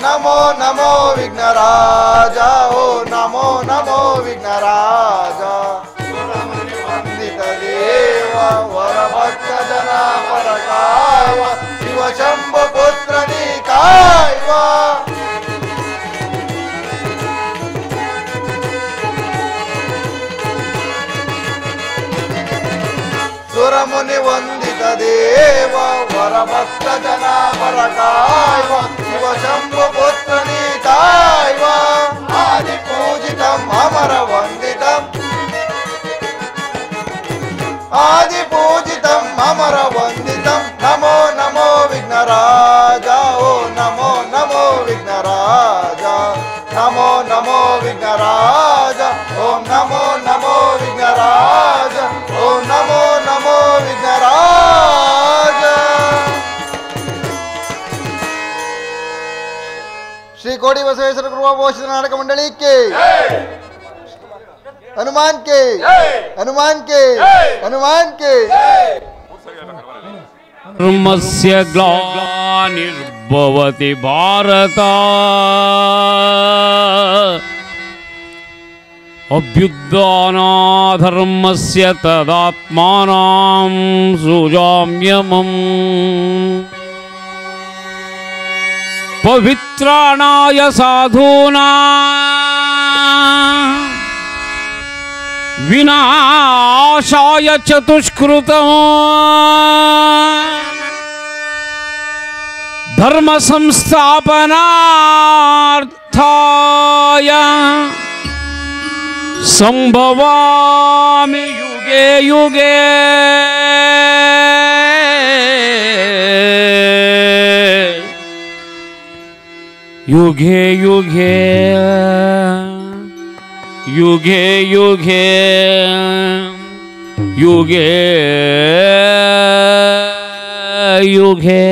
नमो नमो विघ्नराज ओ नमो नमो विघ्नराज वंदित देव वरभक्त जना परकाय शिव शंभु पुत्र निकाय सुरमुनि वंदित देव वरभक्त जना परकाय शिव शंभु पुत्र निताय आदि पूजितम अमर वंदितम आदि पूजितम अमर वंदितम नमो नमो विघ्नराज ओ नमो नमो विघ्नराज नमो नमो विघ्नराज ओम नमो नमो विघ्नराज ओम नमो नमो विघ्नराज। श्री कोटि बसवेश्वर कृपा पोषित नाटक मंडली के हनुमान के हनुमान के हनुमान के धर्मस्य ग्लानिर्भवति भारत अभ्युत्थानाधर्मस्य तदात्मानं सृजाम्यहम् पवित्राणाय साधूनां विनाशाय चतुष्कृतम् धर्म संस्थापनार्थाय संभवामि युगे युगे युगे युगे युगे युगे युगे युगे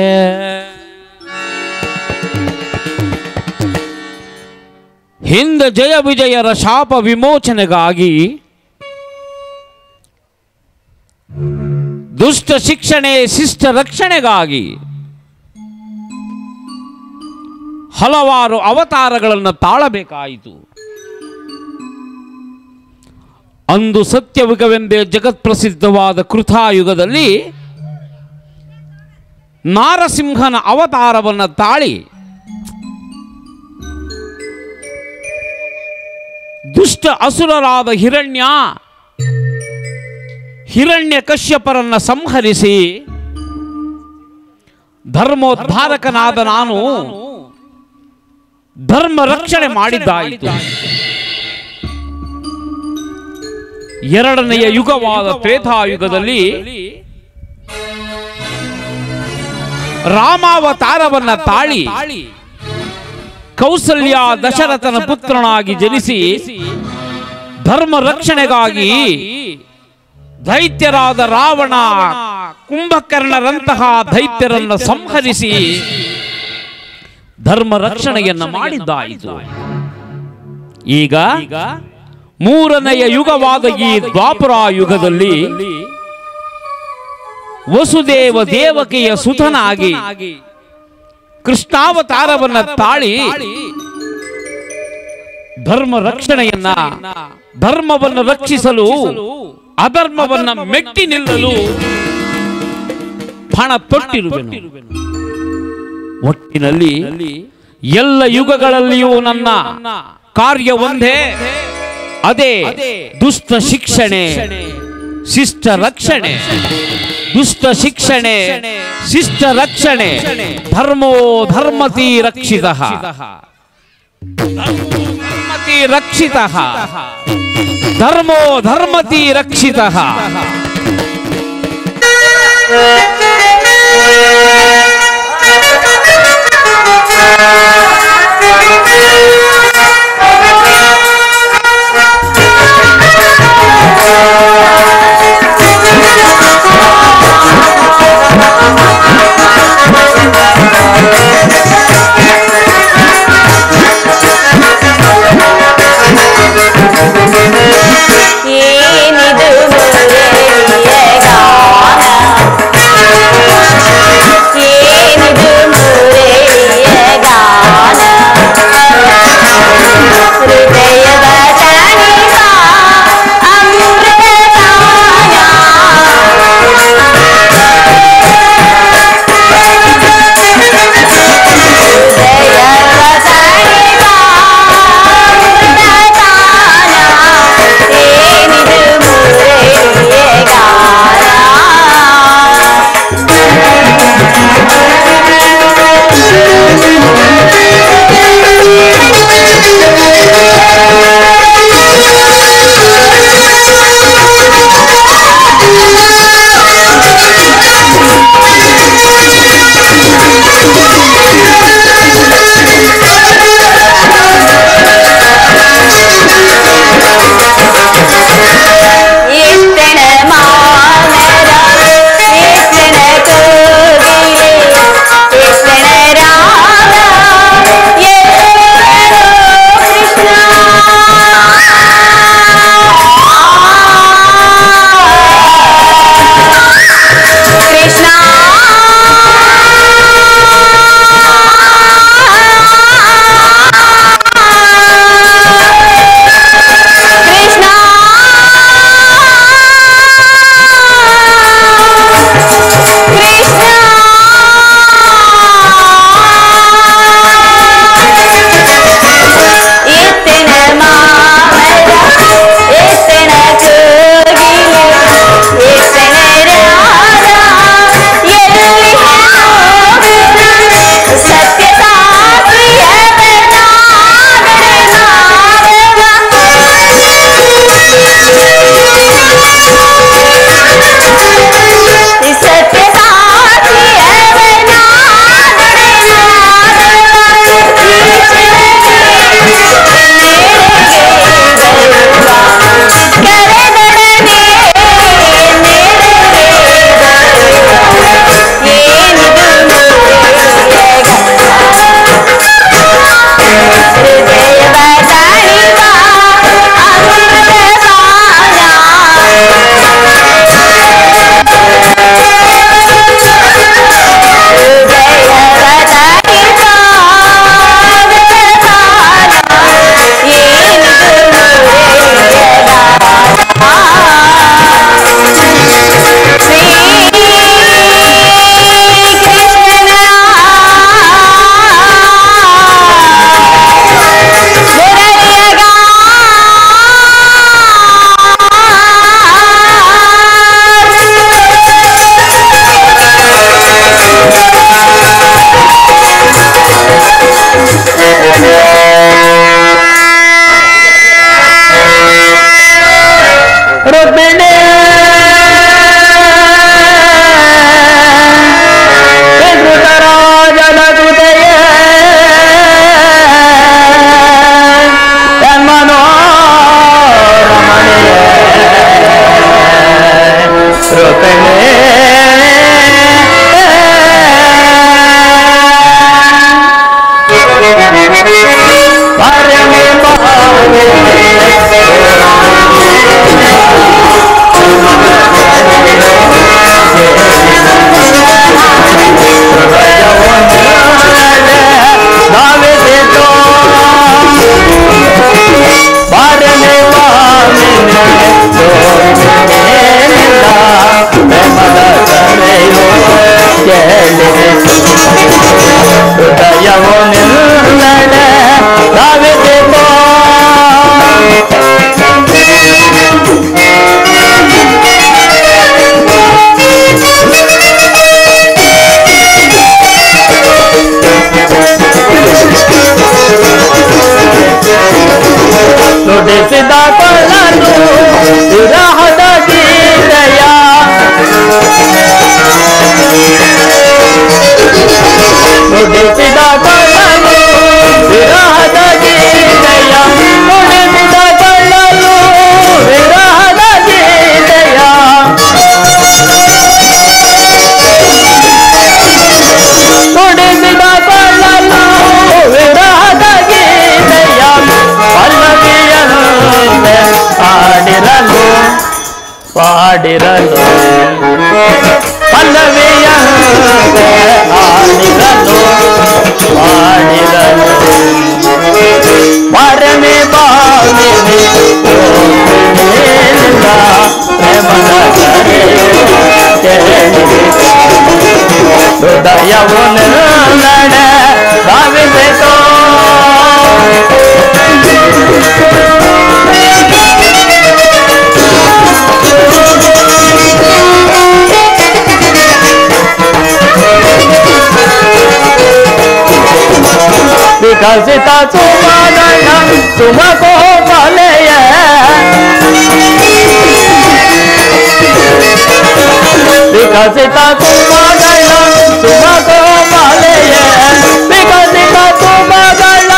ಹಿಂದ ಜಯ ವಿಜಯರ ಶಾಪ ವಿಮೋಚನೆಗಾಗಿ ದುಷ್ಟ ಶಿಕ್ಷಣೆ ಶಿಷ್ಟ ರಕ್ಷಣೆಗಾಗಿ ಹಲವಾರು ಅವತಾರಗಳನ್ನು ತಾಳಬೇಕಾಯಿತು. ಅಂದು ಸತ್ಯಯುಗವೆಂದೇ ಜಗತ್ಪ್ರಸಿದ್ಧವಾದ ಕೃತಾಯುಗದಲ್ಲಿ ನಾರಸಿಂಹನ ಅವತಾರವನ್ನು ತಾಳಿ ದುಷ್ಟ ಅಸುರರಾದ ಹಿರಣ್ಯ ಕಶ್ಯಪರನ್ನ ಸಂಹರಿಸಿ ಧರ್ಮೋದ್ಧಾರಕನಾದ ನಾನು ಧರ್ಮ ರಕ್ಷಣೆ ಮಾಡಿದ್ದಾಯಿತು. ಎರಡನೆಯ ಯುಗವಾದ ತ್ರೇತಾಯುಗದಲ್ಲಿ ರಾಮಾವತಾರವನ್ನ ತಾಳಿ ಕೌಸಲ್ಯ ದಶರಥನ ಪುತ್ರನಾಗಿ ಜನಿಸಿ ಧರ್ಮ ರಕ್ಷಣೆಗಾಗಿ ದೈತ್ಯರಾದ ರಾವಣ ಕುಂಭಕರ್ಣರಂತಹ ದೈತ್ಯರನ್ನು ಸಂಹರಿಸಿ ಧರ್ಮ ರಕ್ಷಣೆಯನ್ನ ಮಾಡಿದ್ದಾಯಿತು. ಈಗ ಮೂರನೆಯ ಯುಗವಾದ ಈ ದ್ವಾಪರ ಯುಗದಲ್ಲಿ ವಸುದೇವ ದೇವಕಿಯ ಸುತನಾಗಿ ಕೃಷ್ಣಾವತಾರವನ್ನ ತಾಳಿ ಧರ್ಮ ರಕ್ಷಣೆಯನ್ನ ಧರ್ಮವನ್ನು ರಕ್ಷಿಸಲು ಅಧರ್ಮವನ್ನ ಮೆಟ್ಟಿ ನಿಲ್ಲಲು ಪಣ ತೊಟ್ಟಿರುವೆನು. ಒಟ್ಟಿನಲ್ಲಿ ಎಲ್ಲ ಯುಗಗಳಲ್ಲಿಯೂ ನನ್ನ ಕಾರ್ಯ ಒಂದೇ, ಅದೇ ದುಷ್ಟ ಶಿಕ್ಷಣೆ ಶಿಷ್ಟ ರಕ್ಷಣೆ. ದುಷ್ಟ ಶಿಕ್ಷಣೆ ಶಿಷ್ಟ ರಕ್ಷಣೆ. ಧರ್ಮೋ ಧರ್ಮತಿ ರಕ್ಷಿತಃ. ಧರ್ಮತಿ ರಕ್ಷಿತಃ. ಧರ್ಮೋ ಧರ್ಮತಿ ರಕ್ಷಿತಃ. ಹಾಡಿರಲು ಪಲ್ಲವಿಯ ಹಾಡಿರಲು ಹಾಡಿರಲು ಪರಮೆ ಬಾವಿನಿ ಪ್ರೇಮದ ಹೃದಯವು ನಡೆ ಭಾವಿಸಿತು ವಿಕಸಿತ ಸುಮಗಣ ಸುಮಗೋಪಾಲಯ ವಿಕಸಿತ ಸುಮಗಣ ಸುಮಗೋಪಾಲಯ ವಿಕಸಿತ ಸುಮಗಣ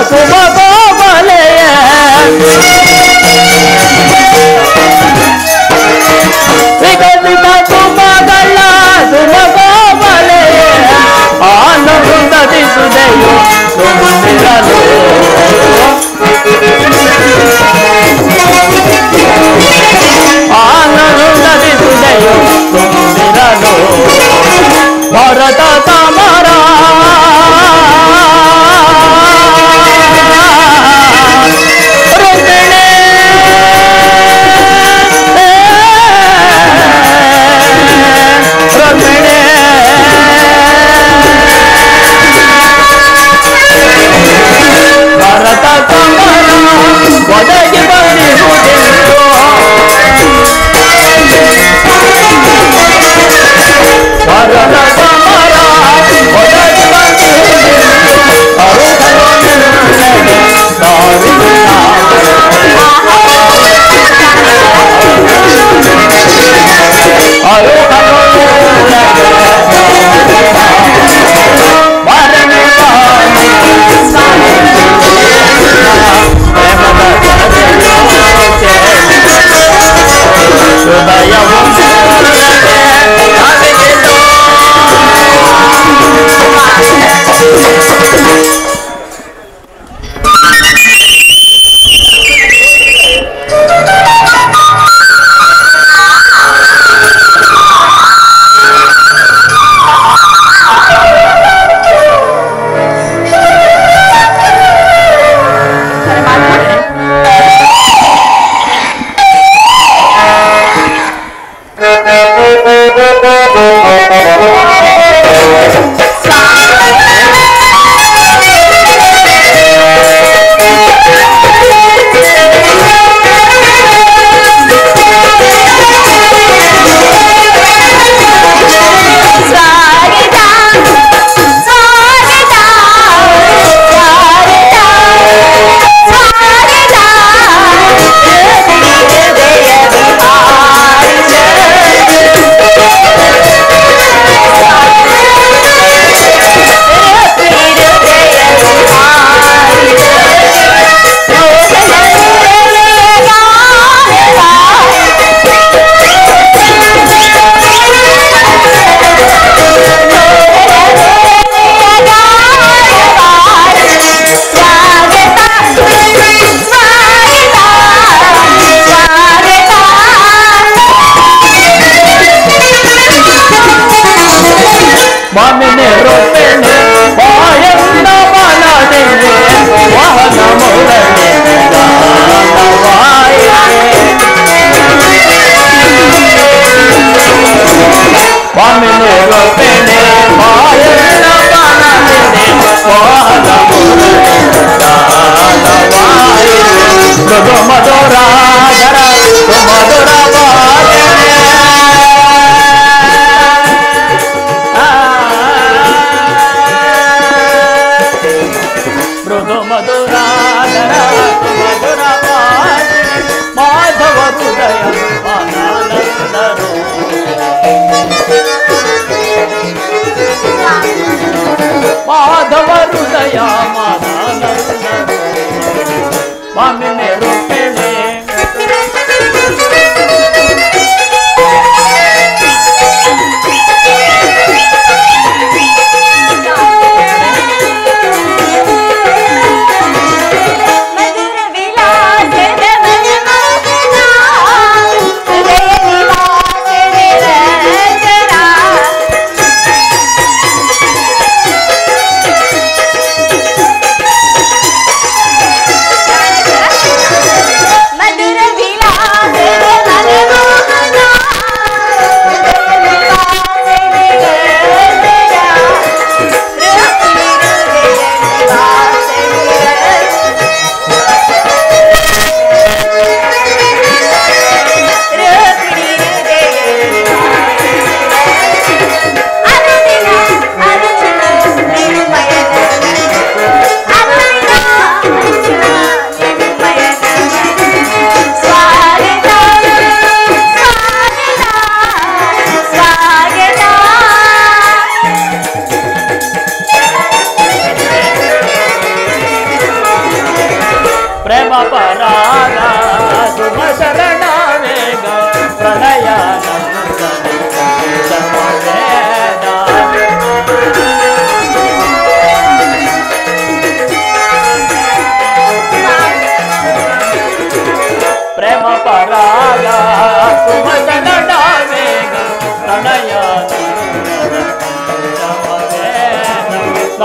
ಸುಮಗೋಪಾಲಯ ವಿಕಸಿತ ಸುಮಗಣ ಸುಮಗೋಪಾಲಯ ಆನಂದದಿ ಸುದೆಯು ಸುಮನಿರಲು ಆನಂದದಿ ಸುದೆಯು ಸುಮನಿರಲು ಭರತ ಸಮರ ರುಕ್ಮಿಣಿ ರುಕ್ಮಿಣಿ ಭರತ ಸಮರ ಒದಗಿ ಬಂದಿರುವುದೆಂದು ಭರತ ಸಮರ ಒದಗಿ ಬಂದಿರುವುದೆಂದು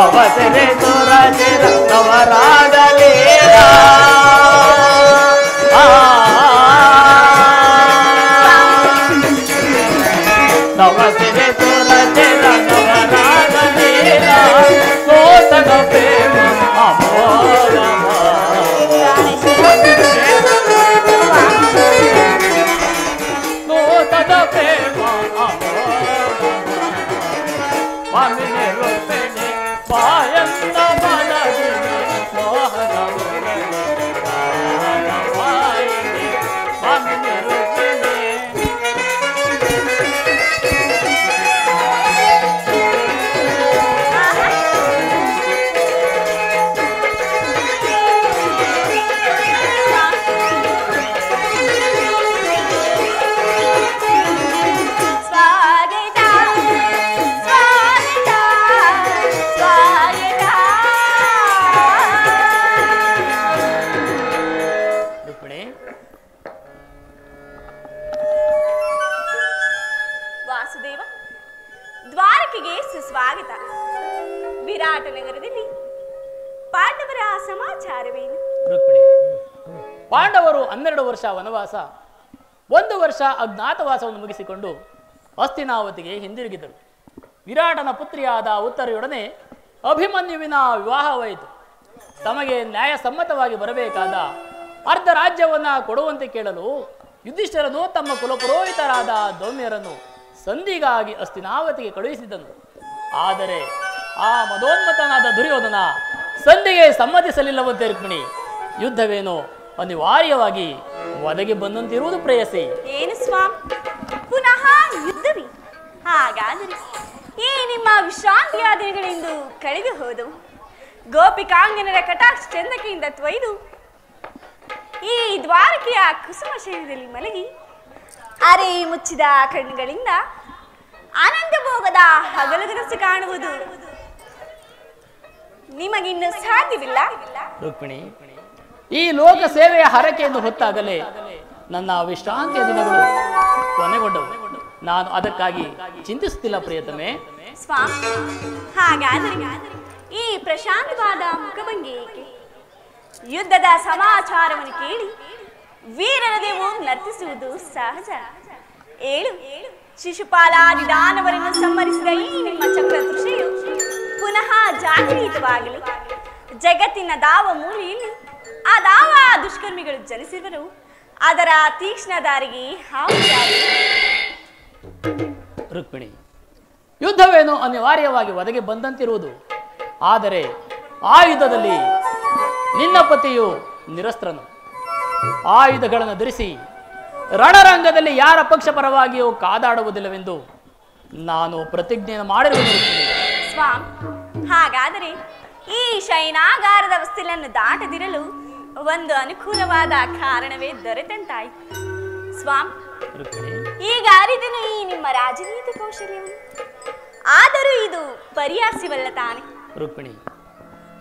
ನವಸರೆ ಸುರಚಿರ ನವರಾಗಲೀಲ ನವಸರೆ ಸುರಚಿರ ನವರಾಗಲೀಲ ಸೋತನ ಪ್ರೇಮ ಅಮೋಘ ಸೋತದ ಪ್ರೇಮ ಮಾಮಿನಿ ರೂಪಿಣಿ ಪಾಯಂತ ಮನದಿನಿ ಮೋಹನ ಮಾಮಿನಿ ರೂಪಿಣಿ ವಾಸುದೇವ, ದ್ವಾರಕೆಗೆ ಸುಸ್ವಾಗತ. ವಿರಾಟ ನಗರದಲ್ಲಿ ಪಾಂಡವರ ಸಮಾಚಾರವೇನು? ಪಾಂಡವರು 12 ವರ್ಷ ವನವಾಸ, 1 ವರ್ಷ ಅಜ್ಞಾತವಾಸವನ್ನು ಮುಗಿಸಿಕೊಂಡು ಹಸ್ತಿನಾವತಿಗೆ ಹಿಂದಿರುಗಿದರು. ವಿರಾಟನ ಪುತ್ರಿಯಾದ ಉತ್ತರೆಯೊಡನೆ ಅಭಿಮನ್ಯುವಿನ ವಿವಾಹವಾಯಿತು. ತಮಗೆ ನ್ಯಾಯಸಮ್ಮತವಾಗಿ ಬರಬೇಕಾದ ಅರ್ಧ ರಾಜ್ಯವನ್ನ ಕೊಡುವಂತೆ ಕೇಳಲು ಯುಧಿಷ್ಠಿರನು ತಮ್ಮ ಕುಲಪುರೋಹಿತರಾದ ದೌಮ್ಯರನ್ನು ಸಂಧಿಗಾಗಿ ಹಸ್ತಿನಾವತಿಗೆ ಕಳುಹಿಸಿದನು. ಆದರೆ ಆ ಮದೋನ್ಮತನಾದ ದುರ್ಯೋಧನ ಸಂಧಿಗೆ ಸಮ್ಮತಿಸಲಿಲ್ಲವಂತೆ. ರುಕ್ಮಿಣಿ, ಯುದ್ಧವೇನೋ ಅನಿವಾರ್ಯವಾಗಿ ಒದಗಿ ಬಂದಂತಿರುವುದು ಪ್ರೇಯಸಿ. ಏನು ಸ್ವಾಮಿ, ಪುನಃ ಯುದ್ಧವೇ? ಹಾಗಾದರೆ ಈ ನಿಮ್ಮ ವಿಶ್ರಾಂತಿಯ ದಿನಗಳೆಂದು ಕಳೆದು ಹೋದವು. ಗೋಪಿಕಾಂಗನರ ಕಟಾಕ್ಷ ಚಂದಕೆಯಿಂದ ತೊಯ್ದು ಈ ದ್ವಾರಕೆಯ ಕುಸುಮ ಶೈಲದಲ್ಲಿ ಮಲಗಿ ಅರೆ ಮುಚ್ಚಿದ ಕಣ್ಣುಗಳಿಂದ ಆನಂದ ಭೋಗದ ಹಗಲುಗನಸು ಕಾಣುವುದು ನಿಮಗಿನ್ನು ಸಾಧ್ಯವಿಲ್ಲ. ರುಕ್ಮಿಣಿ, ಈ ಲೋಕ ಸೇವೆಯ ಹರಕೆಯನ್ನು ಹೊತ್ತಾಗಲೇ ನನ್ನ ವಿಶ್ರಾಂತಿಯ ದಿನಗಳು ಕೊನೆಗೊಂಡವು. ನಾನು ಅದಕ್ಕಾಗಿ ಚಿಂತಿಸುತ್ತಿಲ್ಲ ಪ್ರಿಯತಮೆ. ಸ್ವಾಮಿ, ಹಾಗಾದರೆ ಈ ಪ್ರಶಾಂತವಾದ ಮುಖಭಂಗಿ ಏಕೆ? ಯುದ್ಧದ ಸಮಾಚಾರವನ್ನು ಕೇಳಿ ವೀರನದೇವು ನರ್ತಿಸುವುದು ಸಹಜ. ಏಳು ಶಿಶುಪಾಲಾದಿ ದಾನವರನ್ನು ಸಂಹರಿಸಿದ ಈ ನಿಮ್ಮ ಚಕ್ರತೃಷೆಯು ಪುನಃ ಜಾಗೃತವಾಗಲಿ. ಜಗತ್ತಿನ ದಾವ ಮೂಲೆಯಲ್ಲಿ ಆ ದಾವ ದುಷ್ಕರ್ಮಿಗಳು ಜನಿಸಿದರು. ಅದರ ತೀಕ್ಷ್ಣ ದಾರಿಗೆ ಹಾವುಯಾಗಲಿ. ರುಕ್ಮಿಣಿ, ಯುದ್ಧವೇನು ಅನಿವಾರ್ಯವಾಗಿ ಒದಗಿ ಬಂದಂತಿರುವುದು. ಆದರೆ ಆ ಯುದ್ಧದಲ್ಲಿ ನಿನ್ನ ಪತಿಯು ನಿರಸ್ತ್ರನು. ಆಯುಧಗಳನ್ನು ಧರಿಸಿ ರಣರಂಗದಲ್ಲಿ ಯಾರ ಪಕ್ಷ ಪರವಾಗಿಯೂ ಕಾದಾಡುವುದಿಲ್ಲವೆಂದು ನಾನು ಪ್ರತಿಜ್ಞೆಯನ್ನು ಮಾಡಿರುವುದು. ಸ್ವಾಮಿ, ಹಾಗಾದರೆ ಈ ಶಯನಾಗಾರದ ವಸ್ತುಗಳನ್ನು ದಾಟದಿರಲು ಒಂದು ಅನುಕೂಲವಾದ ಕಾರಣವೇ ದೊರೆತಂತಾಯಿತು. ಸ್ವಾಮಿ, ಈಗ ಅರಿದನು ಈ ನಿಮ್ಮ ರಾಜನೀತಿ ಕೌಶಲ್ಯವನ್ನು. ಆದರೂ ಇದು ಪರ್ಯಾಸ್ಯವಲ್ಲ ತಾನೆ? ರುಕ್ಮಿಣಿ,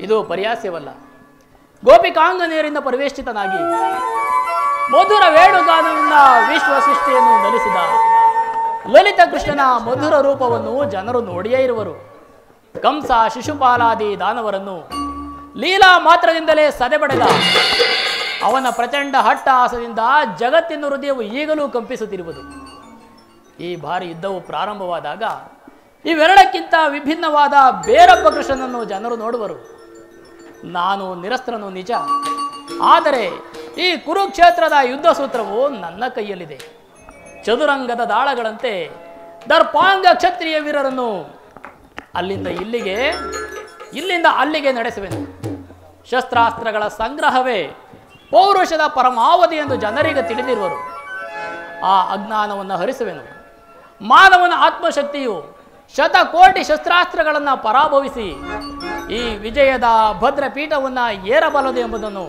ಇದು ಪರ್ಯಾಸ್ಯವಲ್ಲ. ಗೋಪಿಕಾಂಗನೆಯರಿಂದ ಪರಿವೇಷ್ಟಿತನಾಗಿ ಮಧುರ ವೇಣುಗಾನದಿಂದ ವಿಶ್ವ ಸೃಷ್ಟಿಯನ್ನು ನಲಿಸಿದ ಲಲಿತ ಕೃಷ್ಣನ ಮಧುರ ರೂಪವನ್ನು ಜನರು ನೋಡಿಯೇ ಇರುವರು. ಕಂಸ ಶಿಶುಪಾಲಾದಿ ದಾನವರನ್ನು ಲೀಲಾ ಮಾತ್ರದಿಂದಲೇ ಸದೆಬಡೆದ ಅವನ ಪ್ರಚಂಡ ಹಟ್ಟಹಾಸದಿಂದ ಜಗತ್ತಿನ ಹೃದಯವು ಈಗಲೂ ಕಂಪಿಸುತ್ತಿರುವುದು. ಈ ಬಾರಿ ಯುದ್ಧವು ಪ್ರಾರಂಭವಾದಾಗ ಇವೆರಡಕ್ಕಿಂತ ವಿಭಿನ್ನವಾದ ಬೇರೊಬ್ಬ ಕೃಷ್ಣನನ್ನು ಜನರು ನೋಡುವರು. ನಾನು ನಿರಸ್ತ್ರನು ನಿಜ, ಆದರೆ ಈ ಕುರುಕ್ಷೇತ್ರದ ಯುದ್ಧ ಸೂತ್ರವು ನನ್ನ ಕೈಯಲ್ಲಿದೆ. ಚದುರಂಗದ ದಾಳಗಳಂತೆ ದರ್ಪಾಂಗ ಕ್ಷತ್ರಿಯ ವೀರರನ್ನು ಅಲ್ಲಿಂದ ಇಲ್ಲಿಗೆ, ಇಲ್ಲಿಂದ ಅಲ್ಲಿಗೆ ನಡೆಸುವೆನು. ಶಸ್ತ್ರಾಸ್ತ್ರಗಳ ಸಂಗ್ರಹವೇ ಪೌರುಷದ ಪರಮಾವಧಿ ಎಂದು ಜನರಿಗೆ ತಿಳಿದಿರುವರು. ಆ ಅಜ್ಞಾನವನ್ನು ಹರಿಸುವೆನು. ಮಾನವನ ಆತ್ಮಶಕ್ತಿಯು ಶತಕೋಟಿ ಶಸ್ತ್ರಾಸ್ತ್ರಗಳನ್ನು ಪರಾಭವಿಸಿ ಈ ವಿಜಯದ ಭದ್ರ ಪೀಠವನ್ನು ಏರಬಲ್ಲದು ಎಂಬುದನ್ನು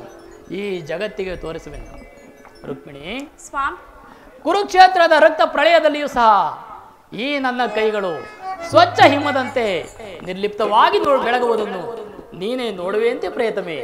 ಈ ಜಗತ್ತಿಗೆ ತೋರಿಸುವೆನು. ರುಕ್ಮಿಣಿ, ಸ್ವಾಮಿ, ಕುರುಕ್ಷೇತ್ರದ ರಕ್ತ ಪ್ರಳಯದಲ್ಲಿಯೂ ಸಹ ಈ ನನ್ನ ಕೈಗಳು ಸ್ವಚ್ಛ ಹಿಮದಂತೆ ನಿರ್ಲಿಪ್ತವಾಗಿ ಬೆಳಗುವುದನ್ನು ನೀನೇ ನೋಡುವೆಯಂತೆ ಪ್ರೇತಮೆ.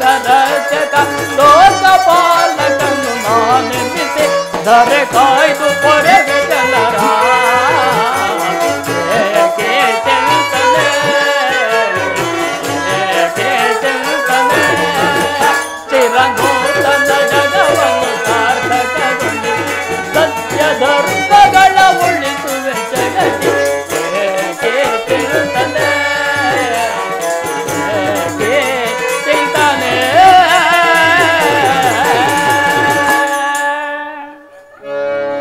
ರಕ್ಷಕ ಲೋಕಪಾಲಕನು ನಾನೆಂದಿಸಿ ಧರೆ ಕಾಯ್ದು ಪೊರೆಗೆ ಜನರ ಚಿರನೂತನ ಜಗವನ್ನು ಸಾರ್ಥಕಗೊಂಡು ಸತ್ಯ ಧರ್ಮಗಳ ಉಳಿಸುವೆ ಜಗತಿ ಚಿಂತನೆ ಚಿಂತನೆ.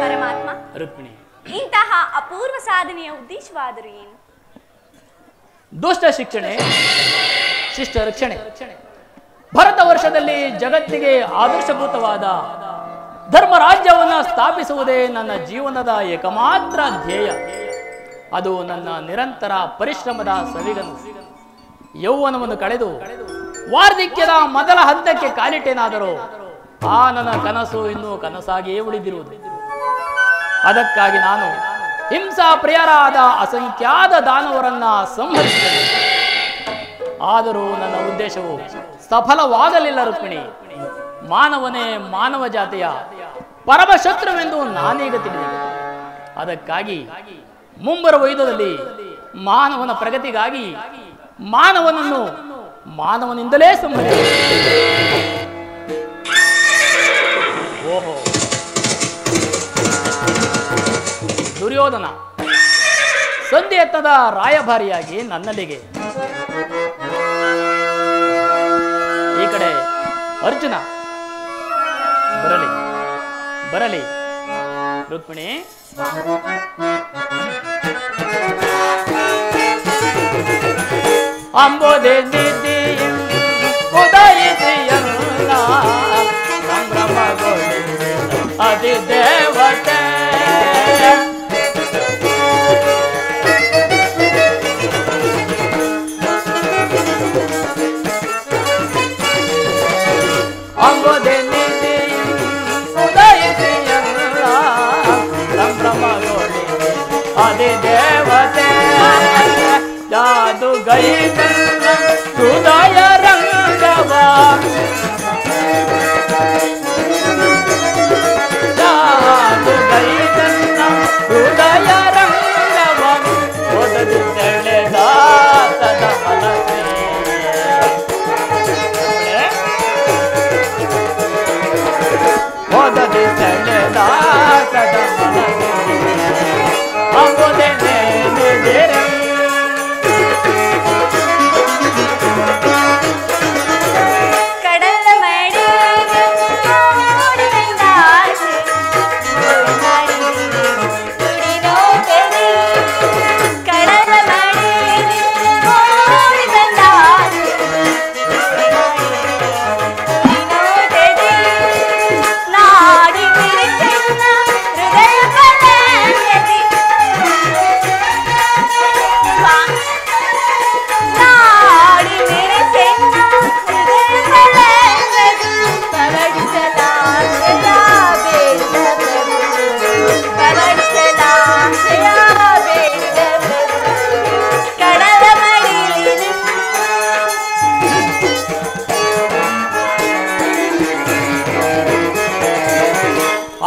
ಪರಮಾತ್ಮ ರುಕ್ಮಿಣಿ, ಇಂತಹ ಅಪೂರ್ವ ಸಾಧನೆಯ ಉದ್ದೇಶವಾದರೂ ಏನು? ದುಷ್ಟ ಶಿಕ್ಷಣೆ, ಶಿಷ್ಟ ರಕ್ಷಣೆ. ಭಾರತ ವರ್ಷದಲ್ಲಿ ಜಗತ್ತಿಗೆ ಆದರ್ಶಭೂತವಾದ ಧರ್ಮ ರಾಜ್ಯವನ್ನು ಸ್ಥಾಪಿಸುವುದೇ ನನ್ನ ಜೀವನದ ಏಕಮಾತ್ರ ಧ್ಯೇಯ. ಅದು ನನ್ನ ನಿರಂತರ ಪರಿಶ್ರಮದ ಸವಿಗನು. ಯೌವನವನ್ನು ಕಳೆದು ವಾರ್ಧಕ್ಯದ ಮೊದಲ ಹಂತಕ್ಕೆ ಕಾಲಿಟ್ಟೇನಾದರೂ ಆ ನನ್ನ ಕನಸು ಇನ್ನೂ ಕನಸಾಗಿಯೇ ಉಳಿದಿರುವುದು. ಅದಕ್ಕಾಗಿ ನಾನು ಹಿಂಸಾ ಪ್ರಿಯರಾದ ಅಸಂಖ್ಯಾತ ದಾನವರನ್ನ ಸಂಹರಿಸಿದೆ. ಆದರೂ ನನ್ನ ಉದ್ದೇಶವು ಸಫಲವಾಗಲಿಲ್ಲ ರುಕ್ಮಿಣಿ. ಮಾನವನೇ ಮಾನವ ಜಾತಿಯ ಪರಮ ಶತ್ರುವೆಂದು ನಾನೀಗ ತಿಳಿದಿದೆ. ಅದಕ್ಕಾಗಿ ಮುಂಬರುವ ಯುದ್ಧದಲ್ಲಿ ಮಾನವನ ಪ್ರಗತಿಗಾಗಿ ಮಾನವನನ್ನು ಮಾನವನಿಂದಲೇ ಸಂಹರಿಸಿದೆ. ಓಹೋ, ದುರ್ಯೋಧನ ಸಂಧಿ ಎತ್ತದ ರಾಯಭಾರಿಯಾಗಿ ನನ್ನಲ್ಲಿಗೆ, ಈ ಕಡೆ ಅರ್ಜುನ ಬರಲಿ ಬರಲಿ. ರುಕ್ಮಿಣಿ, ಅಂಬೋದೆ ನಿಧಿ ಉದಯಿಸಿಯಲ್ಲ ಸಂಭ್ರಮಗೊಳಿಸಿದ ಅತಿ ದೇವತೆ. ಅಂಬೋದೆ ನಿಧಿ ಉದಯಿಸಿಯಲ್ಲ ಸಂಭ್ರಮಗೊಳಿಸಿದ ಅತಿ ದೇವತೆ. ಜಾದು ಗೈತನ್ನ ಹೃದಯ ರಂಗವ ಜಾದು ಗೈತನ್ನ ಹೃದಯ ರಂಗವ ಓದದು ಸೆಳೆದ ಸದ ಮನಸ್ಸೇ. ಓದದು ಸೆಳೆದ ಸದ ಮನಸ್ಸೇ. ಅಂಬುದೇ ನೇರೆ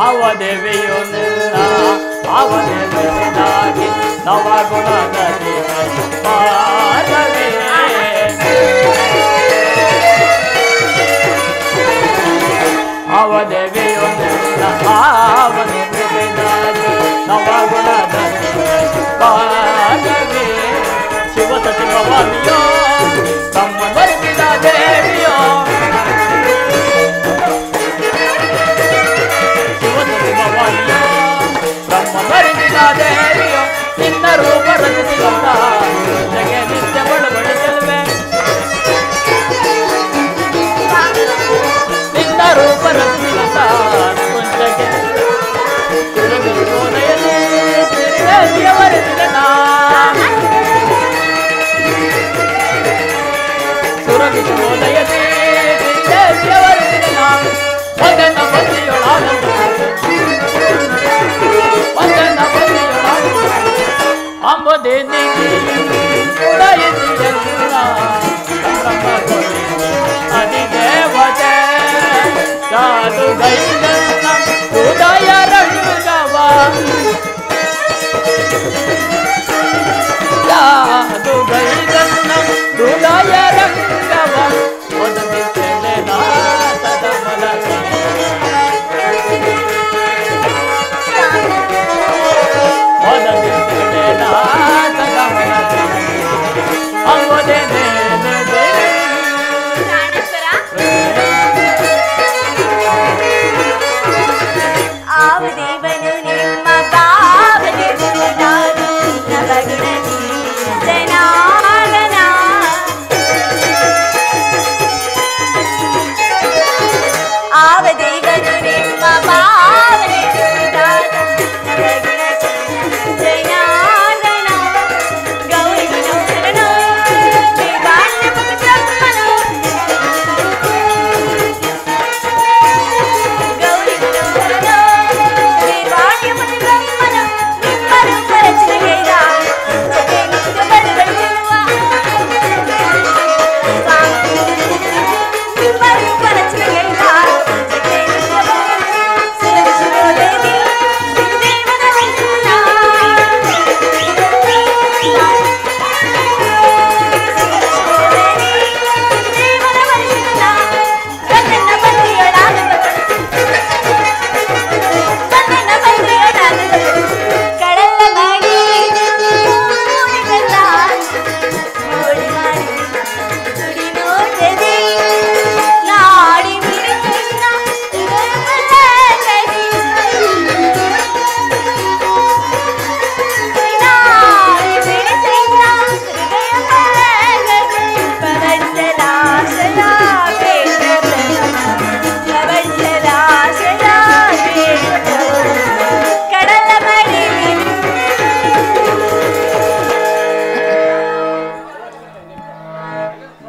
ಅವದೇವಿಯೊಂದಿಲ್ಲ ಅವದೇವಿಯಾಗಿ ನವಗುಣದ ಪಾದವೇ. ಅವದೇವಿಯೊಂದಿಲ್ಲ ಅವದೇವಿಯಾಗಿ ನವಗುಣದ ಪಾದವೇ. ಶಿವಸತಿ ಭವಾನಿಯೋ ತಮ್ಮ ಬರುತ್ತಿದ ದೇವಿಯೋ ಬ್ರಹ್ಮರಿಸಿದ ದೇವಿಯೋ ನಿನ್ನ ರೂಪ ರಚಿಸಿದಂತ ಜಗೆ ನಿತ್ಯ ಬಡಬಡಿಸಲ್ವೇ. ನಿನ್ನ ರೂಪ ರಚಿಸಿದಂತ ಕುಂಚಗೆ ಸುರಗಿಸೋದಯದೇ ಮಗನ ಬದಿಯೊಳಾನಂದ ಅಂಬುದೇ ಉದಯಿಸಿಯಲ್ಲ ಅದಿ ಗೈದನ್ನ ಹೃದಯ ರಂಗವ ಯಾದು ಗೈದನ್ನ ಹೃದಯ ರಂಗವ ಒದಗಿಸಲೆ ನಾಥದ ಮಲಗೆ ಒದಗಿಸಲೆ ನಾಥದ ಮಲಗೆ ಅಂಬುದೇ ಆವದೇವನು ನಿಮ್ಮ ಭಾವನೆ ಜನಾರ್ದನ ಆವದೇವನು ನಿಮ್ಮ ಭಾವನೆ ಜನಾರ್ದನ ಗೌರಿ ವಿನೋದನ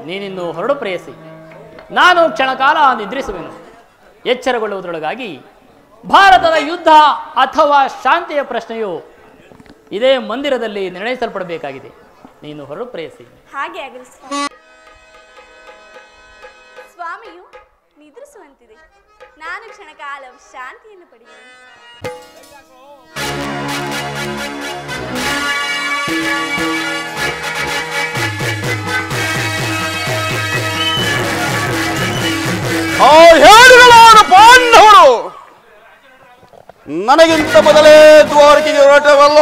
ನೀನಿನ್ನು ಹೊರಡು ಪ್ರೇಯಸಿ. ನಾನು ಕ್ಷಣಕಾಲ ನಿದ್ರಿಸುವೆನು. ಎಚ್ಚರಗೊಳ್ಳುವುದರೊಳಗಾಗಿ ಭಾರತದ ಯುದ್ಧ ಅಥವಾ ಶಾಂತಿಯ ಪ್ರಶ್ನೆಯು ಇದೇ ಮಂದಿರದಲ್ಲಿ ನಿರ್ಣಯಿಸಲ್ಪಡಬೇಕಾಗಿದೆ. ನೀನು ಹೊರಡು ಪ್ರೇಯಸಿ. ಹಾಗೆ ಆಗಲಿ ಸ್ವಾಮಿಯು ನಿದ್ರಿಸುವಂತಿದೆ. ನಾನು ಕ್ಷಣಕಾಲ ಶಾಂತಿಯನ್ನು ಪಡೆಯುವೆನು. ಆ ಹೇಳಿಗಳಾದ ಪಾಂಡವರು ನನಗಿಂತ ಮೊದಲೇ ದ್ವಾರಕೆಗೆ ಹೊರಟವಲ್ಲ.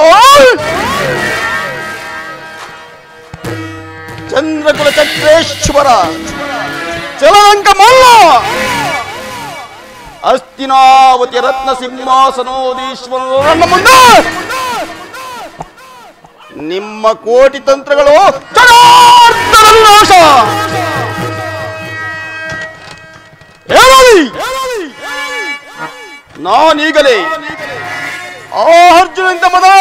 ಚಂದ್ರಕುಲ ಚಕ್ರೇಶ್ವರ ಚಲರಂಕ ಮಲ್ಲ ಹಸ್ತಿನಾವತಿಯ ರತ್ನ ಸಿಂಹಾಸನೋದೀಶ್ವರರು ನನ್ನ ಮುಂದೆ ನಿಮ್ಮ ಕೋಟಿ ತಂತ್ರಗಳು ನಾಶ. ನಾನೀಗಲೇ ಆ ಅರ್ಜುನಂತ ಮೊದಲ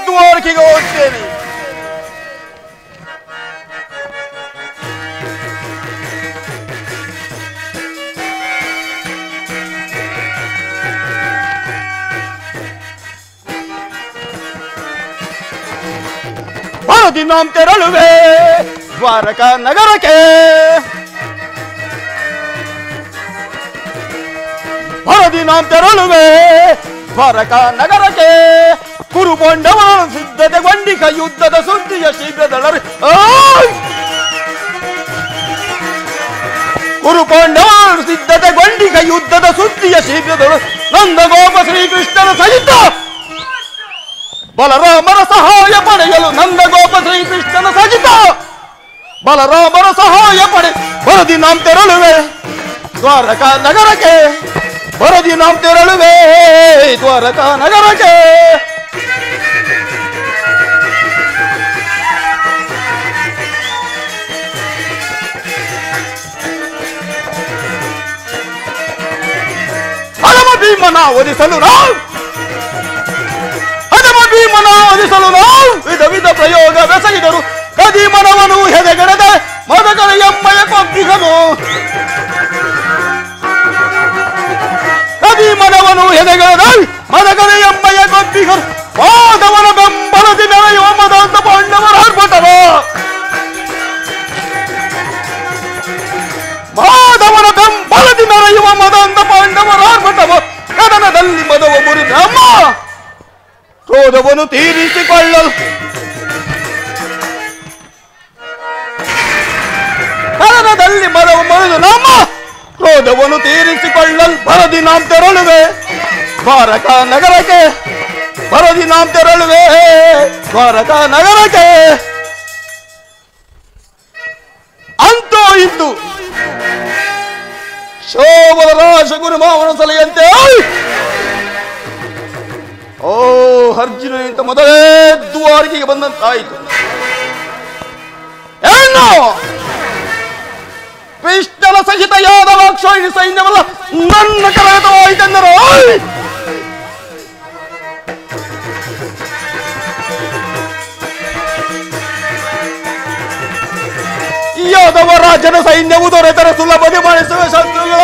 ದ್ವಾರಕೆಗೆ ಹೋಗ್ತೇನೆ. ದಿನ ತೆರಳುವೆ ದ್ವಾರಕಾ ನಗರಕ್ಕೆ. ದಿನ ತೆರಳುವೆ ದ್ವಾರಕಾ ನಗರಕ್ಕೆ. ಕುರುಪಾಂಡವರ ಸಿದ್ಧತೆಗೊಂಡಿಗ ಯುದ್ಧದ ಸುದ್ದಿಯ ಶೀಘ್ರದಳರು. ಕುರುಪಾಂಡವರ ಸಿದ್ಧತೆಗೊಂಡಿಗ ಯುದ್ಧದ ಸುದ್ದಿಯ ಶೀಘ್ರದಳು ನಂದಗೋಪ ಶ್ರೀಕೃಷ್ಣನ ಸಹಿತ ಬಲರಾಮರ ಸಹಾಯ ಪಡೆಯಲು ನಂದಗೋಪ ಶ್ರೀಕೃಷ್ಣನ ಸಹಿತ ಬಲರಾಮರ ಸಹಾಯ ಪಡೆ ಬರದಿ ನಾಂ ತೆರಳುವೆ ದ್ವಾರಕಾ ನಗರಕ್ಕೆ. ಬರದಿ ನಾಂ ತೆರಳುವೆ ದ್ವಾರಕಾ ನಗರಕ್ಕೆ. ಹನುಮ ಭೀಮನ ಒದಿಸಲು ನಾವು ವಿಧ ವಿಧ ಪ್ರಯೋಗ ಬೆಸಗಿದರು. ಕದಿ ಮನವನು ಹೆದೆಗೆಡದ ಮದಕರ ಎಮ್ಮಯ ಕೊಂಬಿಗನು. ಕದಿ ಮನವನು ಹೆದೆಗೆಡದ ಮದಕರ ಎಮ್ಮಯ ಕೊಂಬಿಗರು. ಮಾಧವನ ಬೆಂಬಲದಿ ಮೆರೆಯುವ ಮದಾಂತ ಪಾಂಡವರ ಆರ್ಭಟವ. ಮಾಧವನ ಬೆಂಬಲದಿ ಮೆರೆಯುವ ಮದಾಂತ ಪಾಂಡವರ ಮನದಲ್ಲಿ ಮದವ ಮುರಿದಮ್ಮ ಕ್ರೋಧವನ್ನು ತೀರಿಸಿಕೊಳ್ಳಲು ಮನದಲ್ಲಿ ಮದವ ಮುರಿದು ನಮ್ಮ ಕ್ರೋಧವನ್ನು ತೀರಿಸಿಕೊಳ್ಳಲು ಬರದಿ ನಾಂ ತೆರಳುವೆ ದ್ವಾರಕಾ ನಗರಕ್ಕೆ ಬರದಿ ನಾಂ ತೆರಳುವೆ ದ್ವಾರಕಾ ನಗರಕ್ಕೆ. ಅಂತೂ ಇದ್ದು ಶೋಭದ ರಾಶ ಗುರುಮಾವನ ಸಲಹೆಯಂತೆ ಓ ಅರ್ಜುನನಿಂದ ಮೊದಲೇ ದ್ವಾರಕೆಗೆ ಬಂದಂತಾಯಿತು. ಏನು ಕೃಷ್ಣನ ಸಹಿತ ಯಾದವ ಅಕ್ಷೋಹಿಣಿ ಸೈನ್ಯವಲ್ಲ ನನ್ನ ಕರಗತವಾಯಿತೆಂದರು. ಯಾದವ ರಾಜನ ಸೈನ್ಯವು ದೊರೆತರ ಸುಲಭತೆ ಮಾಡಿಸುವ ಶತ್ರುಗಳು.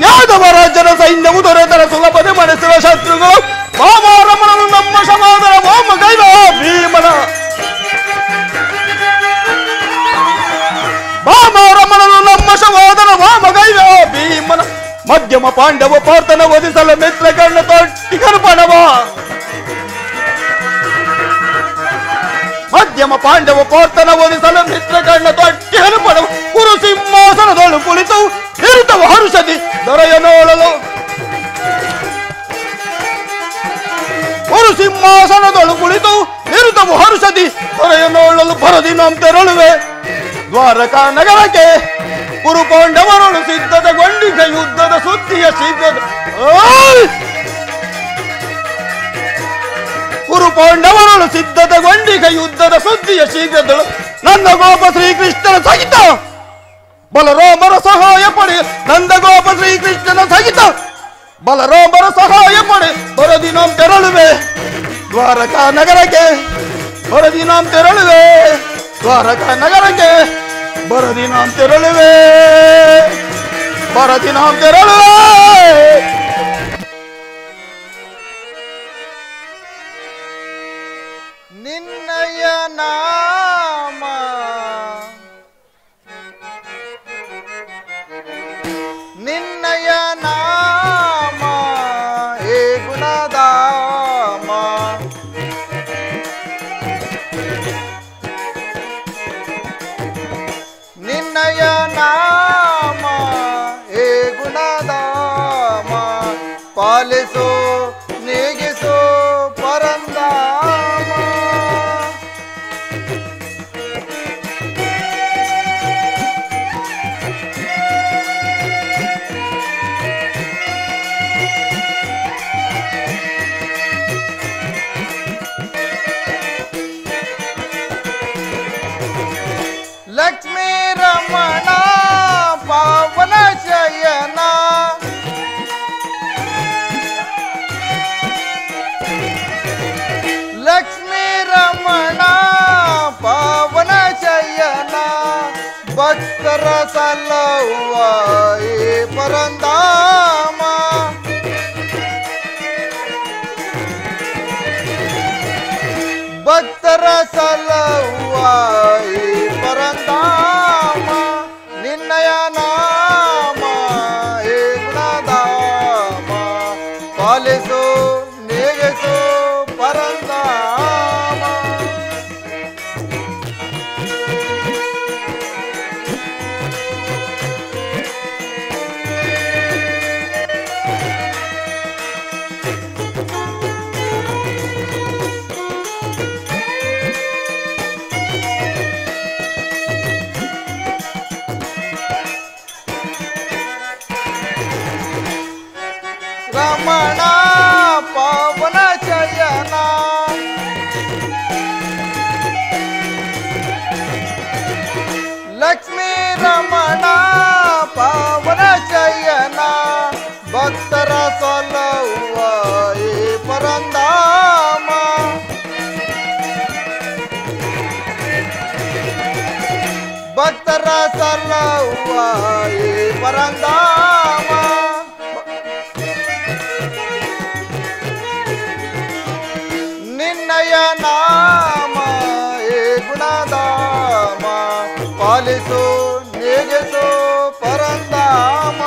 ಯಾದವ ರಾಜನ ಸೈನ್ಯವು ದೊರೆತರ ಸುಲಭತೆ ಮಾಡಿಸುವ ಶತ್ರುಗಳು. ವಾಮರಮಣನು ನಮ್ಮ ಸಮಾಧಾನ ವಾಮ ಗೈವ ಭೀಮನ ವಾಮರಮಣನು ನಮ್ಮ ಸಮಾಧಾನ ವಾಮ ಗೈವ ಭೀಮನ ಮಧ್ಯಮ ಪಾಂಡವ ಪಾರ್ಥನ ವಧಿಸಲು ಮಿತ್ರಕರ್ಣ ತೊಟ್ಟಿ ಕರ್ಪಣವ ಮಧ್ಯಮ ಪಾಂಡವ ಪಾರ್ಥನ ವಧಿಸಲು ಮಿತ್ರಕರ್ಣ ತೊಟ್ಟಿ ಕರ್ಪಣವ ಕುರು ಸಿಂಹಾಸನದೊಳು ಕುಳಿತು ನಿರುತವ ಹರುಷದಿ ದೊರೆಯ ನೋಡಲು ಕುರು ಸಿಂಹಾಸನದೊಳು ಕುಳಿತು ನಿರುತವ ಹರುಷದಿ ದೊರೆಯ ನೋಡಲು ಬರದಿ ನಾಂ ತೆರಳುವೆ ದ್ವಾರಕಾ ನಗರಕ್ಕೆ. ಕುರು ಪಾಂಡವರೊಳು ಸಿದ್ಧತೆಗೊಂಡಿಗ ಯುದ್ಧದ ಸುದ್ದಿಯ ಶೀಘ್ರದ ಕುರು ಪಾಂಡವರೊಳು ಸಿದ್ಧತೆಗೊಂಡಿಗ ಯುದ್ಧದ ಸುದ್ದಿಯ ಶೀಘ್ರದಳು ನಂದಗೋಪ ಶ್ರೀಕೃಷ್ಣನ ಸಹಿತ ಬಲರಾಮರ ಸಹಾಯ ಪಡೆ ನಂದಗೋಪ ಶ್ರೀಕೃಷ್ಣನ ಸಹಿತ ಬಲರಾಮರ ಸಹಾಯ ಪಡೆ ಬರದಿ ನಾಂ ತೆರಳುವೆ ದ್ವಾರಕಾ ನಗರಕ್ಕೆ ಬರದಿ ನಾಂ ತೆರಳುವೆ ದ್ವಾರಕಾ ನಗರಕ್ಕೆ ಬರದಿ ನಾಂ ತೆರಳುವೆ ಬರದಿ ನಾಂ ತೆರಳುವೆ. ನಿನ್ನಯ ನಾಮ ನಿನ್ನಯ ನಾಮ ಹೇ ಗುಣಧಾಮ ನಿನ್ನಯ ನಾಮ ಹೇ ಗುಣಧಾಮ ಪಾಲಿಸೋ ನೀಗಿಸೋ ಪರಂಧಾಮ. ಲಕ್ಷ್ಮೀ ರಮಣ ಪಾವನ ಶಯನ ಲಕ್ಷ್ಮೀ ರಮಣ ಪಾವನ ಶಯನ ಭಕ್ತರ ಸಲ್ಲವ್ವ ಪರಂಧಾಮ ಭಕ್ತರ ಸಲ್ಲವ್ವ ಪರಂಧಾಮ ನಿನ್ನಯ ನಾಮ ಹೇ ಗುಣಧಾಮ ಪಾಲಿಸೋ ನೀಗಿಸೋ ಪರಂಧಾಮ. ರಮಣ ಪಾವನ ಚಯನ ಲಕ್ಷ್ಮೀ ರಮಣ ಪಾವನ ಚಯನ ಭಕ್ತರ ಸಲ್ಲವ್ವ ಪರಂಧಾಮ ಭಕ್ತರ ಸಲ್ಲವ್ವ ಪರಂಧಾಮ. ನಿನ್ನಯ ನಾಮ ಹೇ ಗುಣಧಾಮ ಪಾಲಿಸೋ ನೀಗಿಸೋ ಪರಂಧಾಮ.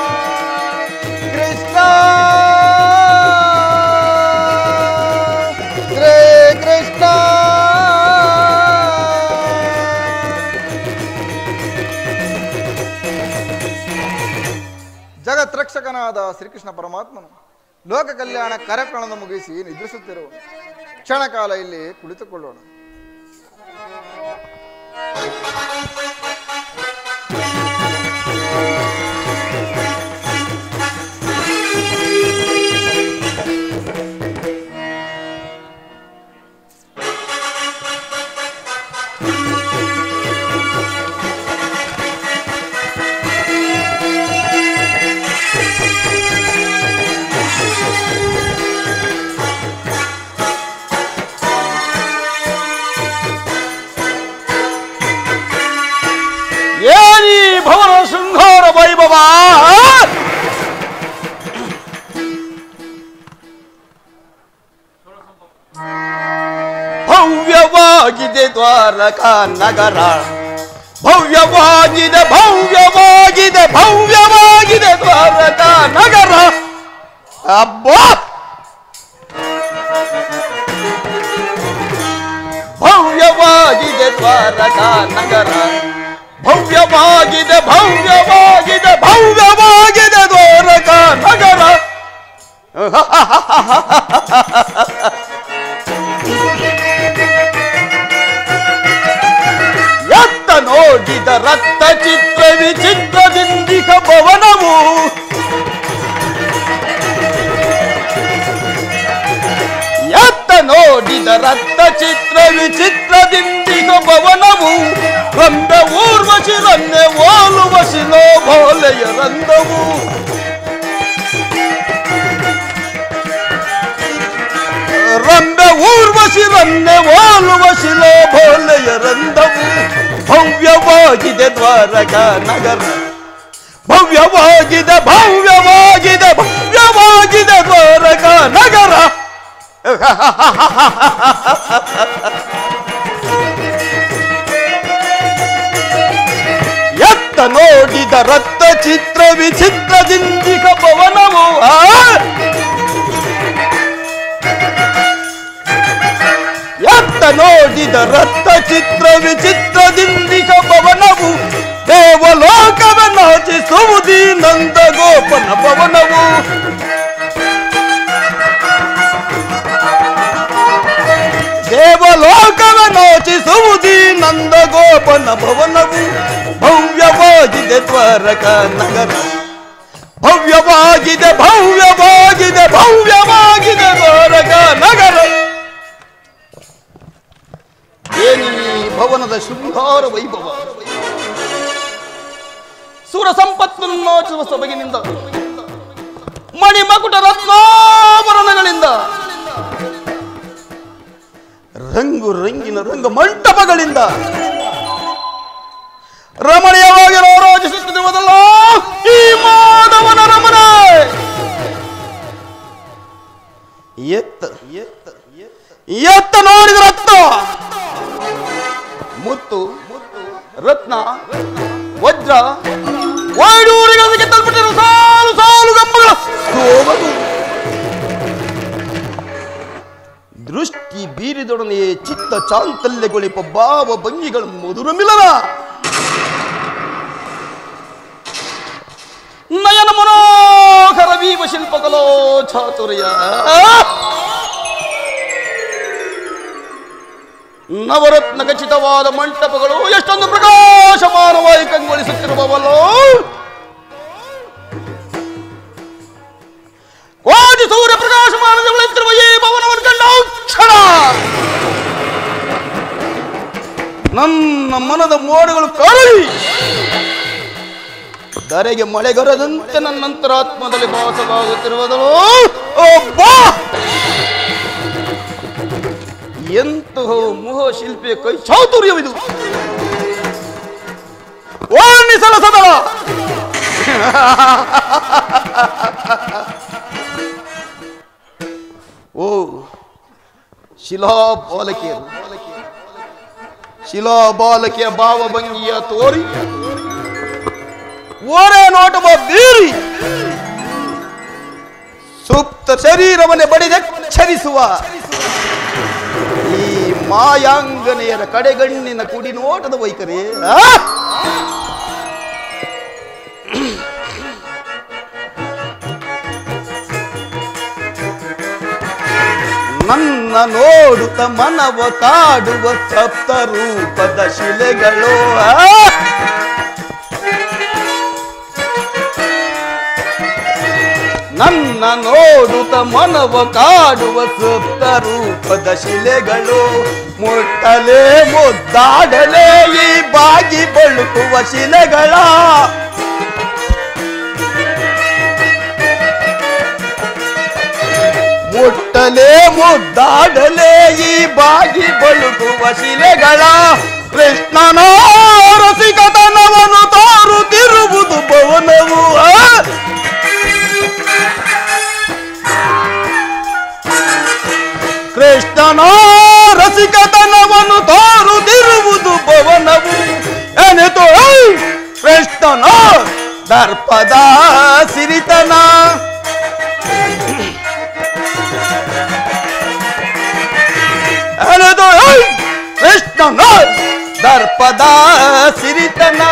ರಕ್ಷಕನಾದ ಶ್ರೀಕೃಷ್ಣ ಪರಮಾತ್ಮನು ಲೋಕ ಕಲ್ಯಾಣ ಕಾರ್ಯಕ್ರಮವನ್ನು ಮುಗಿಸಿ ನಿದ್ರಿಸುತ್ತಿರುವ ಕ್ಷಣಕಾಲ ಇಲ್ಲಿ ಕುಳಿತುಕೊಳ್ಳೋಣ. ಭವನ ಶೃಂಗಾರ ವೈಭವ ಭವ್ಯವಾಗಿದೆ ದ್ವಾರಕಾ ನಗರ, ಭವ್ಯವಾಗಿದೆ ಭವ್ಯವಾಗಿದೆ ಭವ್ಯವಾಗಿದೆ ದ್ವಾರಕಾ ನಗರ. ಅಬ್ಬಾ ಭವ್ಯವಾಗಿದೆ ದ್ವಾರಕಾ ನಗರ, ಭವ್ಯವಾಗಿದೆ ಭವ್ಯವಾಗಿದೆ ಭವ್ಯವಾಗಿದೆ ದ್ವಾರಕಾ ನಗರ. ಎತ್ತ ನೋಡಿದ ರಕ್ತ ಚಿತ್ರ ವಿಚಿತ್ರದಿಂದಿಕ ಭವನವು, ಎತ್ತ ನೋಡಿದ ರಕ್ತ ಚಿತ್ರ ವಿಚಿತ್ರದಿಂದಿಕ ಭವನವು, ರಂಬೆ ಊರ್ವಶಿ ರನ್ನೆ ಓಲುವಶಿ ಲೋಭೋಲೆಯ ರಂದವು. ರಂಬೆ ಊರ್ವಶಿ ರನ್ನೆ ಓಲುವಶಿ ಲೋಭೋಲೆಯ ರಂದವು. ಭವ್ಯವಾಗಿದೆ ದ್ವಾರಕಾ ನಗರ, ಭವ್ಯವಾಗಿದೆ ಭವ್ಯವಾಗಿದೆ ಭವ್ಯವಾಗಿದೆ ದ್ವಾರಕಾ ನಗರ. ಎತ್ತ ನೋಡಿದ ರಕ್ತ ಚಿತ್ರ ವಿಚಿತ್ರದಿಂದಿಕ ಭವನವು, ಎತ್ತ ನೋಡಿದ ರಕ್ತ ಚಿತ್ರ ವಿಚಿತ್ರದಿಂದಿಕ ಭವನವು, ದೇವಲೋಕವ ನಾಚಿಸುವುದೀ ನಂದ ಗೋಪನ ಭವನವು. ದೇವಲೋಕವ ನಾಚಿಸುವುದೀ ನಂದ ಗೋಪನ ಭವನವು. ಭವ್ಯವಾಗಿದೆ ದ್ವಾರಕಾ ನಗರ, ಭವ್ಯವಾಗಿದೆ ಭವ್ಯವಾಗಿದೆ ಭವ್ಯವಾಗಿದೆ ದ್ವಾರಕಾ ನಗರ. ಏನಿ ಭವನದ ಶೃಂಗಾರ ವೈಭವ, ಸುರ ಸಂಪತ್ತನ್ನು ನಾಚುವ ಸೊಬಗಿನಿಂದ, ಮಣಿಮಕುಟ ರತ್ನಾಭರಣಗಳಿಂದ, ರಂಗು ರಂಗಿನ ರಂಗ ಮಂಟಪಗಳಿಂದ ರಮಣೀಯವಾಗಿ ರೋರಾಜಿಸುತ್ತಿರುವುದಲ್ಲ ಈ ಮಾಧವನ ರಮಣೆ. ಎತ್ತ ಎತ್ತ ಎತ್ತ ನೋಡಿದ ರತ್ನ ಮುತ್ತು ರತ್ನ ವಜ್ರ ವೈಡೂರಿಗಳಿಗೆ ತಲುಪಿಟ್ಟಿರುವ ಸಾಲು ಸಾಲು ಗಂಬಗಳ ಸೋಮದು. ದೃಷ್ಟಿ ಬೀರಿದೊಡನೆಯೇ ಚಿತ್ತ ಚಾಂತಲ್ಯಗೊಳಿಪ ಭಾವ ಭಂಗಿಗಳ ಮಧುರ ಮಿಲನ. ನಯನ ಮನೋಹರ ವೀವ ಶಿಲ್ಪಕಲೋ ಚಾತುರ್ಯ, ನವರತ್ನ ಖಚಿತವಾದ ಮಂಟಪಗಳು ಎಷ್ಟೊಂದು ಪ್ರಕಾಶಮಾನವಾಗಿ ಕಂಗೊಳಿಸುತ್ತಿರುವವಲ್ಲೋ. ಕೋಟಿ ಸೂರ್ಯ ಪ್ರಕಾಶಮಾನಗೊಳ್ಳುತ್ತಿರುವ ಈ ಭವನವನ್ನು ಕಂಡ ಕ್ಷಣ ನನ್ನ ಮನದ ಮೋಡಗಳು ಕರಳಿ ಧರೆಗೆ ಮಳೆಗರದಂತೆ ನನ್ನ ಅಂತರಾತ್ಮದಲ್ಲಿ ಭಾಸವಾಗುತ್ತಿರುವುದೋ. ಎಂತಹ ಮೋಹ ಶಿಲ್ಪಿಯ ಕೈ ಚಾತುರ್ಯವಿದು, ವರ್ಣಿಸಲ ಸದಳ. ಓ ಶಿಲಾಬಾಲಕಿಯ ಭಾವಭಂಗಿಯ ತೋರಿ ಓರೆ ನೋಟವ ಬೀರಿ ಸುಪ್ತ ಶರೀರವನ್ನೇ ಬಡಿದೆಚ್ಚರಿಸುವ ಈ ಮಾಯಾಂಗನೆಯರ ಕಡೆಗಣ್ಣಿನ ಕುಡಿ ನೋಟದ ವೈಖರಿ. ನೋಡುತ್ತ ಮನವ ಕಾಡುವ ಸಪ್ತ ರೂಪದ ಶಿಲೆಗಳು. ನನ್ನ ನೋಡುತ್ತ ಮನವ ಕಾಡುವ ಸಪ್ತ ರೂಪದ ಶಿಲೆಗಳು. ಮುಟ್ಟಲೇ ಮುದ್ದಾಡಲೇ ಈ ಬಾಗಿ ಬಳುಕುವ ಶಿಲೆಗಳ. ಮುಟ್ಟಲೇ ಮುದ್ದಾಡಲೇ ಈ ಬಾಗಿ ಬಳುಕುವ ಶಿಲೆಗಳ. ಕೃಷ್ಣನ ರಸಿಕತನವನ್ನು ತೋರುತ್ತಿರುವುದು ಭವನವು. ಕೃಷ್ಣನ ರಸಿಕತನವನ್ನು ತೋರುತ್ತಿರುವುದು ಭವನವು. ಎನಿತು ಕೃಷ್ಣನ ದರ್ಪದ ಸಿರಿತನ. ಕೃಷ್ಣನ ದರ್ಪದ ಸಿರಿತನ.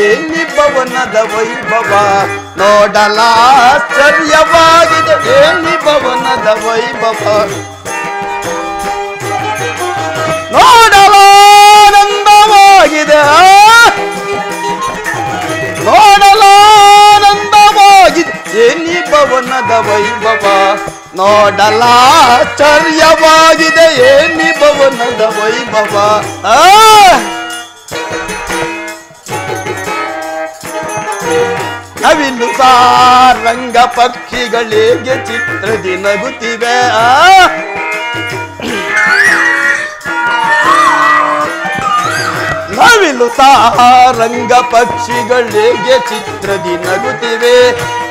ಎಲ್ಲಿ ಭವನದ ವೈಭವ ನೋಡಲಾಶ್ಚರ್ಯವಾಗಿದೆ. ಎಲ್ಲಿ ಭವನದ ವೈಭವ ನೋಡಲಾನಂದವಾಗಿದೆ. ನೋಡಲಾನಂದವಾಗಿದೆ. ಎಲ್ಲಿ ಭವನದ ವೈಭವ ನೋಡಲಾಶ್ಚರ್ಯವಾಗಿದೆ. ಎಲ್ಲಿ ಭವನದ ವೈಭವ. ನವಿಲು ಸಾರಂಗ ಪಕ್ಷಿಗಳಿಗೆ ಚಿತ್ರದಿ ನಗುತ್ತಿವೆ. ನವಿಲು ಸಾರಂಗ ಪಕ್ಷಿಗಳಿಗೆ ಚಿತ್ರದಿ ನಗುತ್ತಿವೆ.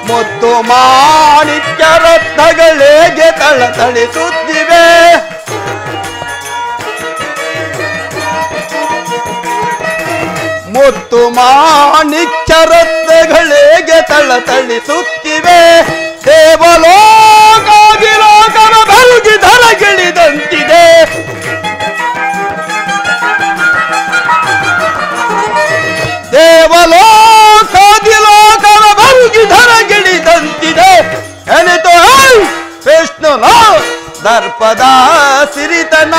ಮುತ್ತು ಮಾಣಿಕ್ಯ ರತ್ನಗಳಿಗೆ ತಳತಳಿಸುತ್ತಿವೆ. ಮುತ್ತು ಮಾಣಿಕ್ಯ ರತ್ನಗಳಿಗೆ ತಳತಳಿಸುತ್ತಿವೆ. ದೇವಲೋಕಾದಿಲೋಕನ ಬೆಳಗಿ ಧರಗಿಳಿದಂತಿದೆ. ದೇವಲೋಕಾದಿಲೋಕನ ಬೆಳಗಿ ಧರಗಿಳಿದಂತಿದೆ. ಎನಿತು ಕೃಷ್ಣನ ದರ್ಪದ ಸಿರಿತನ.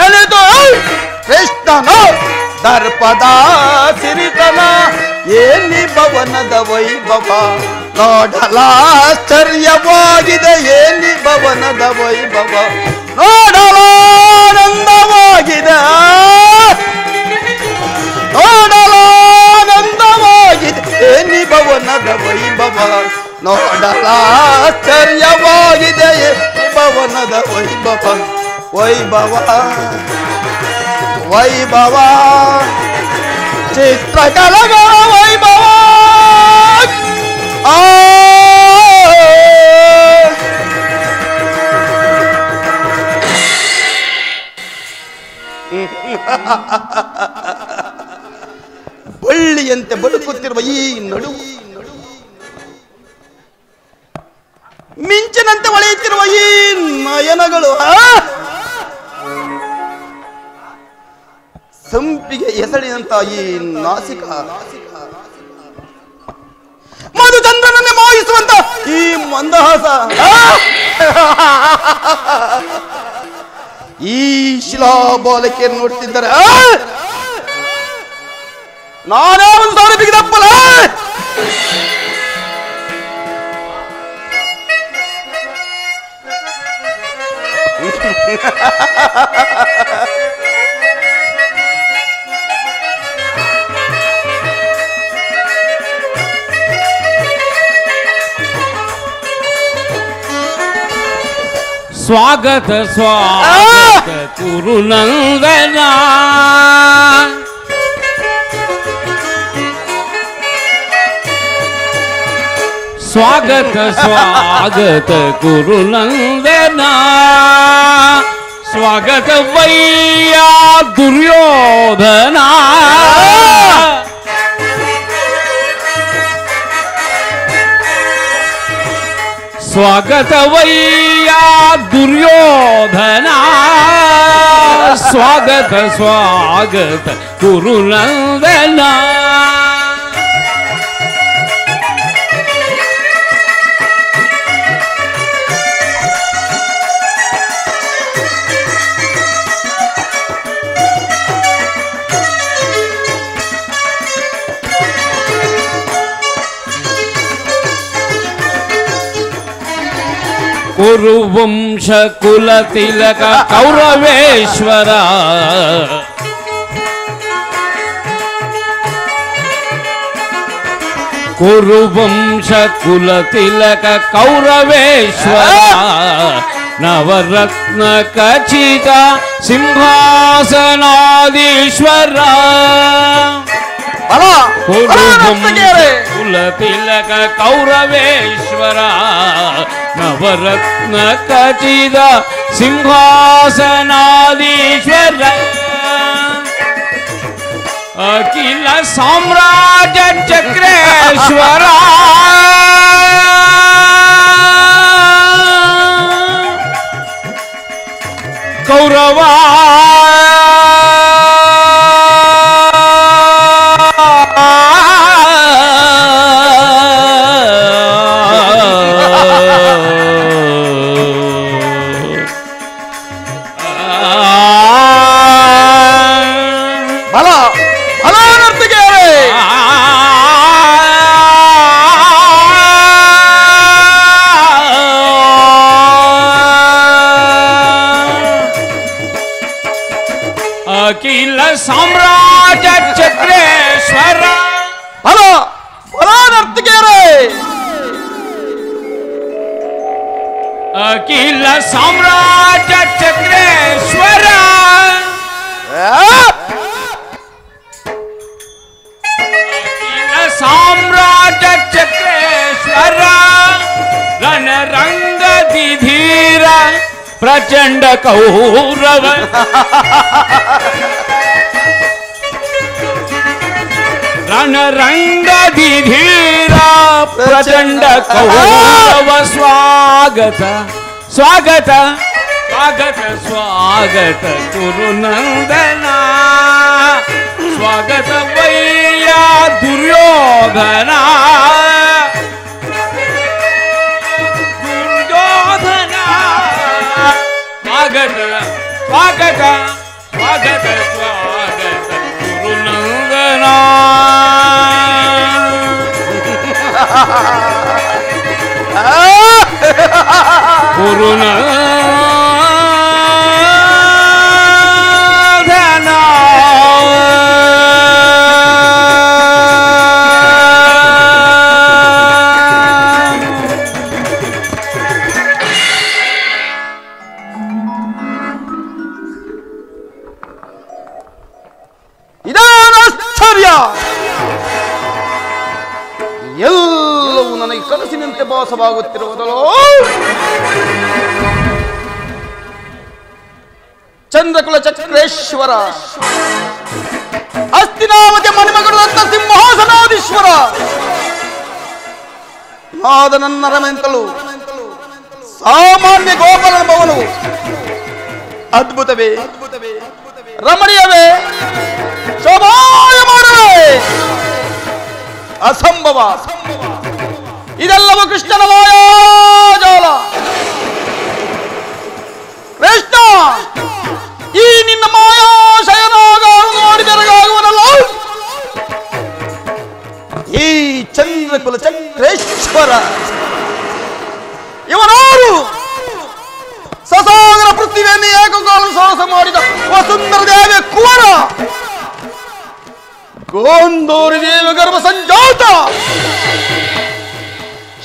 ಎನಿತು ಕೃಷ್ಣನ ದರ್ಪದ ಸಿರಿತನ. ಎಲ್ಲಿ ಭವನದ ವೈಭವ ನೋಡಲಾಶ್ಚರ್ಯವಾಗಿದೆ. ಎಲ್ಲಿ ಭವನದ ವೈಭವ ನೋಡಲಾನಂದವಾಗಿದೆ. ನೋಡಲಾನಂದವಾಗಿದೆ. ಎಲ್ಲಿ ಭವನದ ವೈಭವ ನೋಡಲಾಶ್ಚರ್ಯವಾಗಿದೆ. ಎಲ್ಲಿ ಭವನದ ವೈಭವ ವೈಭವ ವೈಭವ ಚಿತ್ರಕಲೆಗಳ ವೈಭವ. ಬಳ್ಳಿಯಂತೆ ಬದುಕುತ್ತಿರುವ ಈ ನಡುವು, ಮಿಂಚಿನಂತೆ ಹೊಳೆಯುತ್ತಿರುವ ಈ ನಯನಗಳು, ಸಂಪಿಗೆ ಎಸಳಿನಂತ ಈ ನಾಸಿಕ, ಮಧುಚಂದ್ರನನ್ನೇ ಮೋಹಿಸುವಂತ ಈ ಮಂದಹಾಸ, ಈ ಶಿಲಾಬಾಲಕಿಯನ್ನು ನೋಡ್ತಿದ್ದಾರೆ ನಾನೇ ಒಂದು ಸಾವಿರ ಬಿಗಿದಪ್ಪಲ್ಲ. ಸ್ವಾಗತ ಸ್ವಾಗತ ಕುರುನಂದನ, ಸ್ವಾಗತ ಸ್ವಾಗತ ಕುರುನಂದನ, ಸ್ವಾಗತ ವಯ್ಯ ದುರ್ಯೋಧನ, ಸ್ವಾಗತ ವಯ್ಯ ದುರ್ಯೋಧನ, ಸ್ವಾಗತ ಸ್ವಾಗತ ಕುರುನಂದನ. ಕುರುವಂಶ ಕುಲ ತಿಲಕ ಕೌರವೇಶ್ವರ ಕುರುವಂಶ ಕುಲ ತಿಲಕ ಕೌರವೇಶ್ವರ ನವರತ್ನ ಖಚಿತ ಸಿಂಹಾಸನಾದೀಶ್ವರ ಕುರುವಂಶ ಕುಲ ತಿಲಕ ಕೌರವೇಶ್ವರ ನವರತ್ನ ಖಚಿತ ಸಿಂಹಾಸನಾದೀಶ್ವರ ಅಖಿಲ ಸಾಮ್ರಾಜ್ಯ ಚಕ್ರೇಶ್ವರ ಕೌರವ ಅಖಿಲ ಸಾಮ್ರಾಜ್ಯ ಚಕ್ರೇಶ್ವರ ಅಖಿಲ ಸಾಮ್ರಾಜ್ಯ ಚಕ್ರೇಶ್ವರ ಅಖಿಲ ಸಾಮ್ರಾಜ್ಯ ಚಕ್ರೇಶ್ವರ ರಣರಂಗದಿ ಧೀರ ಪ್ರಚಂಡ ಕೌರವ ರಣರಂಗದಿ ಧೀರ ಪ್ರಚಂಡ ಕೌರವ ಸ್ವಾಗತ ಸ್ವಾಗತ ಸ್ವಾಗತ ಸ್ವಾಗತ ಕುರುನಂದನ ಸ್ವಾಗತ ವೈಯ ದುರ್ಯೋಧನ ಸ್ವಾಗತ ಸ್ವಾಗತ ಸ್ವಾಗತ ಸ್ವಾಗತ ಗುರುನಂದನ ಗುರುನಂದನ ಎಲ್ಲವೂ ನನಗೆ ಕನಸಿನಂತೆ ಭಾಸವಾಗುತ್ತಿರುವುದಲ್ಲೋ. ಚಂದ್ರಕುಲ ಚಕ್ರೇಶ್ವರ, ಹಸ್ತಿನಾವತಿ ಮಣಿಮಗಳು ಅಂತ ಸಿಂಹಾಸನಾದೀಶ್ವರ, ಮಾದನನ್ನ ರಮೆಂತಲು ಸಾಮಾನ್ಯ ಗೋಪಾಲನ ಭವನವು ಅದ್ಭುತವೇ ರಮಣೀಯವೇ ಶೋಭಾಯಮಾನವೇ ಅಸಂಭವ. ಇದೆಲ್ಲವೂ ಕೃಷ್ಣನ ಮಾಯಾಜಾಲ. ಕೃಷ್ಣ, ಈ ನಿನ್ನ ಮಾಯಾಶಯನಾಗಾರನ್ನು ನೋಡಿ ಬೆರಗಾಗುವನಲ್ಲ. ಈ ಚಂದ್ರಕುಲ ಚಕ್ರೇಶ್ವರ ಇವನಾರು? ಸಸಾಗರ ಪೃಥ್ವಿಯನ್ನು ಏಕಕಾಲ ಸಾಹಸ ಮಾಡಿದ ವಸುಂಧರ ದೇವಿಯ ಕುವರ, ಗೋಂದೋರಿ ದೇವ ಗರ್ಭ ಸಂಜಾತ,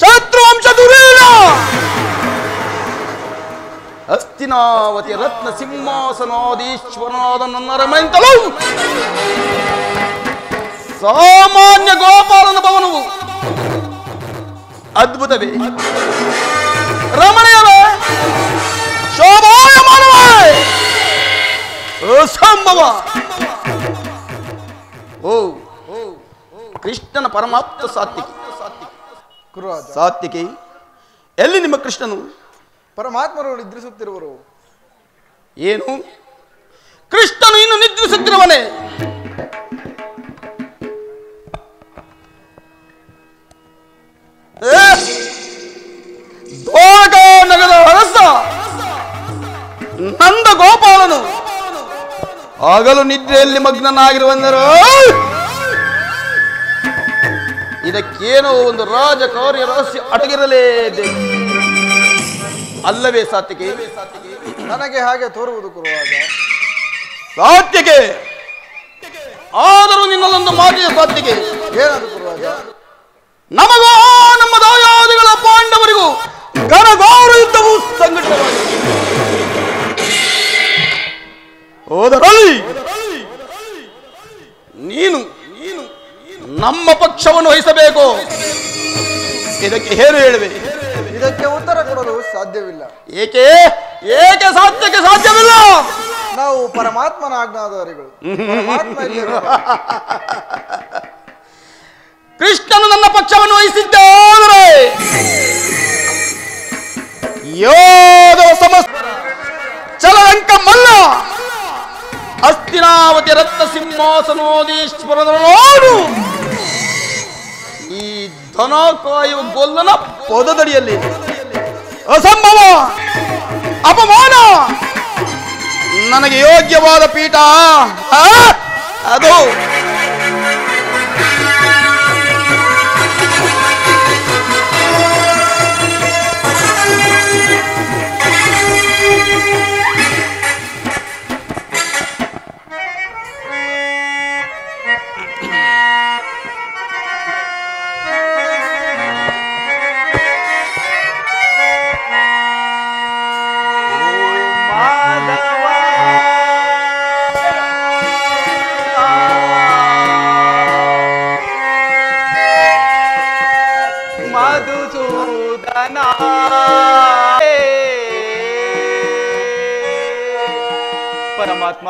ಶತ್ರುವಂಶ ದುರೀಣ, ಹಸ್ತಿನಾವತಿ ರತ್ನ ಸಿಂಹಾಸನಾದೀಶ್ವರನಾದ ನನ್ನ ರಮೆಂತಲು ಸಾಮಾನ್ಯ ಗೋಪಾಲನ ಭವನವು ಅದ್ಭುತವೇ ರಮಣೀಯವೇ ಶೋಭಾಯಮಾನವೇ ಅಸಂಭವ. ಓ ಕೃಷ್ಣನ ಪರಮಾಪ್ತ ಸಾತ್ವಿಕಿ. ಸಾತ್ವಿಕಿ, ಎಲ್ಲಿ ನಿಮ್ಮ ಕೃಷ್ಣನು? ಪರಮಾತ್ಮರು ನಿದ್ರಿಸುತ್ತಿರುವರು. ಏನು ಕೃಷ್ಣನು ಇನ್ನು ನಿದ್ರಿಸುತ್ತಿರುವನೇ? ದ್ವಾರಕಾ ನಗರದ ಅರಸ ನಂದ ಗೋಪಾಲನು ಆಗಲು ನಿದ್ರೆಯಲ್ಲಿ ಮಗ್ನನಾಗಿರುವಂದರು. ಇದಕ್ಕೇನೋ ಒಂದು ರಾಜಕಾರ್ಯ ರಹಸ್ಯ ಅಡಗಿರಲೇಬೇಕು. ಅಲ್ಲವೇ ಸಾತ್ವಿಕೆ? ನನಗೆ ಹಾಗೆ ತೋರುವುದು ಕುರುರಾಜ. ಸಾತ್ವಿಕೆ, ಆದರೂ ನಿನ್ನಲ್ಲೊಂದು ಮಾತಿನ ಸಾತ್ವಿಕೆ. ಏನದು ಕುರುರಾಜ? ನಮಗೂ ನಮ್ಮ ದಾಯಾದಿಗಳ ಪಾಂಡವರಿಗೂ ಘನಘೋರ ಯುದ್ಧವು ಸಂಘಟಿತವಾಗಿದೆ. ಹೋದರಲ್ಲಿ ನೀನು ನಮ್ಮ ಪಕ್ಷವನ್ನು ವಹಿಸಬೇಕು. ಇದಕ್ಕೆ ಏನು ಹೇಳುವೆ? ಇದಕ್ಕೆ ಉತ್ತರ ಕೊಡಲು ಸಾಧ್ಯವಿಲ್ಲ. ಏಕೆ ಏಕೆ ಸಾಧ್ಯಕ್ಕೆ ಸಾಧ್ಯವಿಲ್ಲ? ನಾವು ಪರಮಾತ್ಮನ ಆಜ್ಞಾಧಾರಿಗಳು. ಪರಮಾತ್ಮ ಇಲ್ಲಿರುವ ಕೃಷ್ಣನು ನನ್ನ ಪಕ್ಷವನ್ನು ವಹಿಸಿದ್ದಾದರೆ ಯೋಧವ ಸಮಸ್ತ ಚಲರಂಕ ಮಲ್ಲ ಹಸ್ತಿನಾವತಿ ರತ್ನ ಸಿಂಹಾಸನೋದೀಶ್ವರನ ನೋಡು. ಈ ಧನ ಕಾಯುವ ಗೊಲ್ಲನ ಪದದಡಿಯಲ್ಲಿ ಅಸಂಭವ, ಅಪಮಾನ. ನನಗೆ ಯೋಗ್ಯವಾದ ಪೀಠ ಅದು ಪರಮಾತ್ಮ.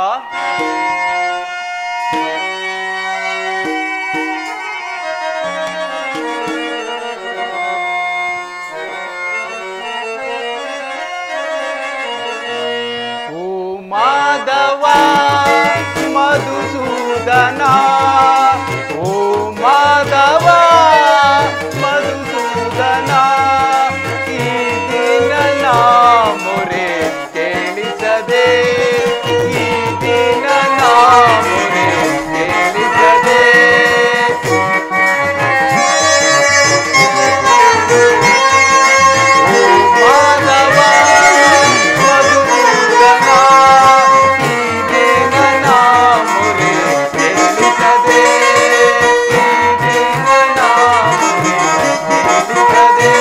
ಓ ಮಾಧವ ಮಧುಸೂದನ, ಓ ಮಾಧವ ಮಧುಸೂದನ, ಈ ದಿನ ನಾ ಮೊರೆ ಕೇಳಿಸದೆ, ಈ ದಿನ ನಾ ಮೊರೆ ಕೇಳಿಸದೆ. ಓ ಮಾಧವ ಮಧುಸೂದನ, ಈ ದಿನ ನಾ ಮೊರೆ ಕೇಳಿಸದೆ, ಈ ದಿನ ನಾ ಮೊರೆ ಕೇಳಿಸದೆ.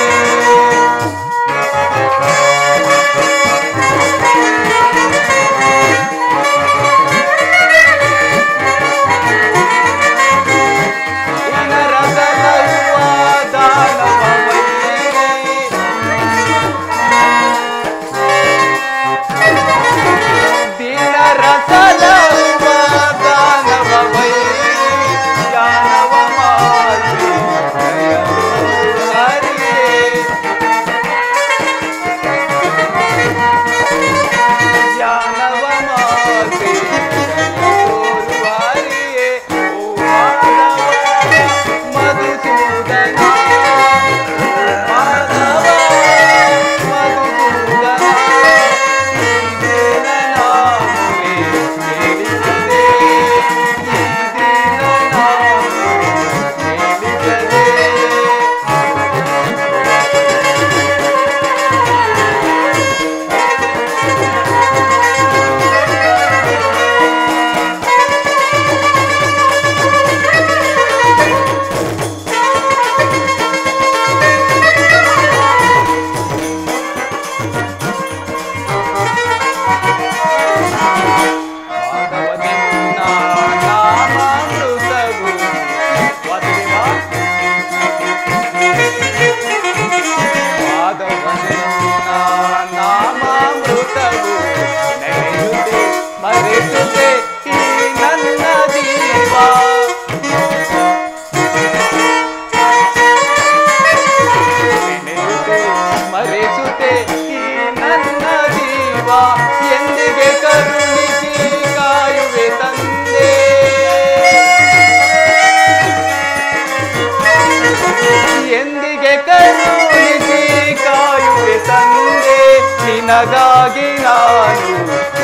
ನಿನಗಾಗಿ ನಾನು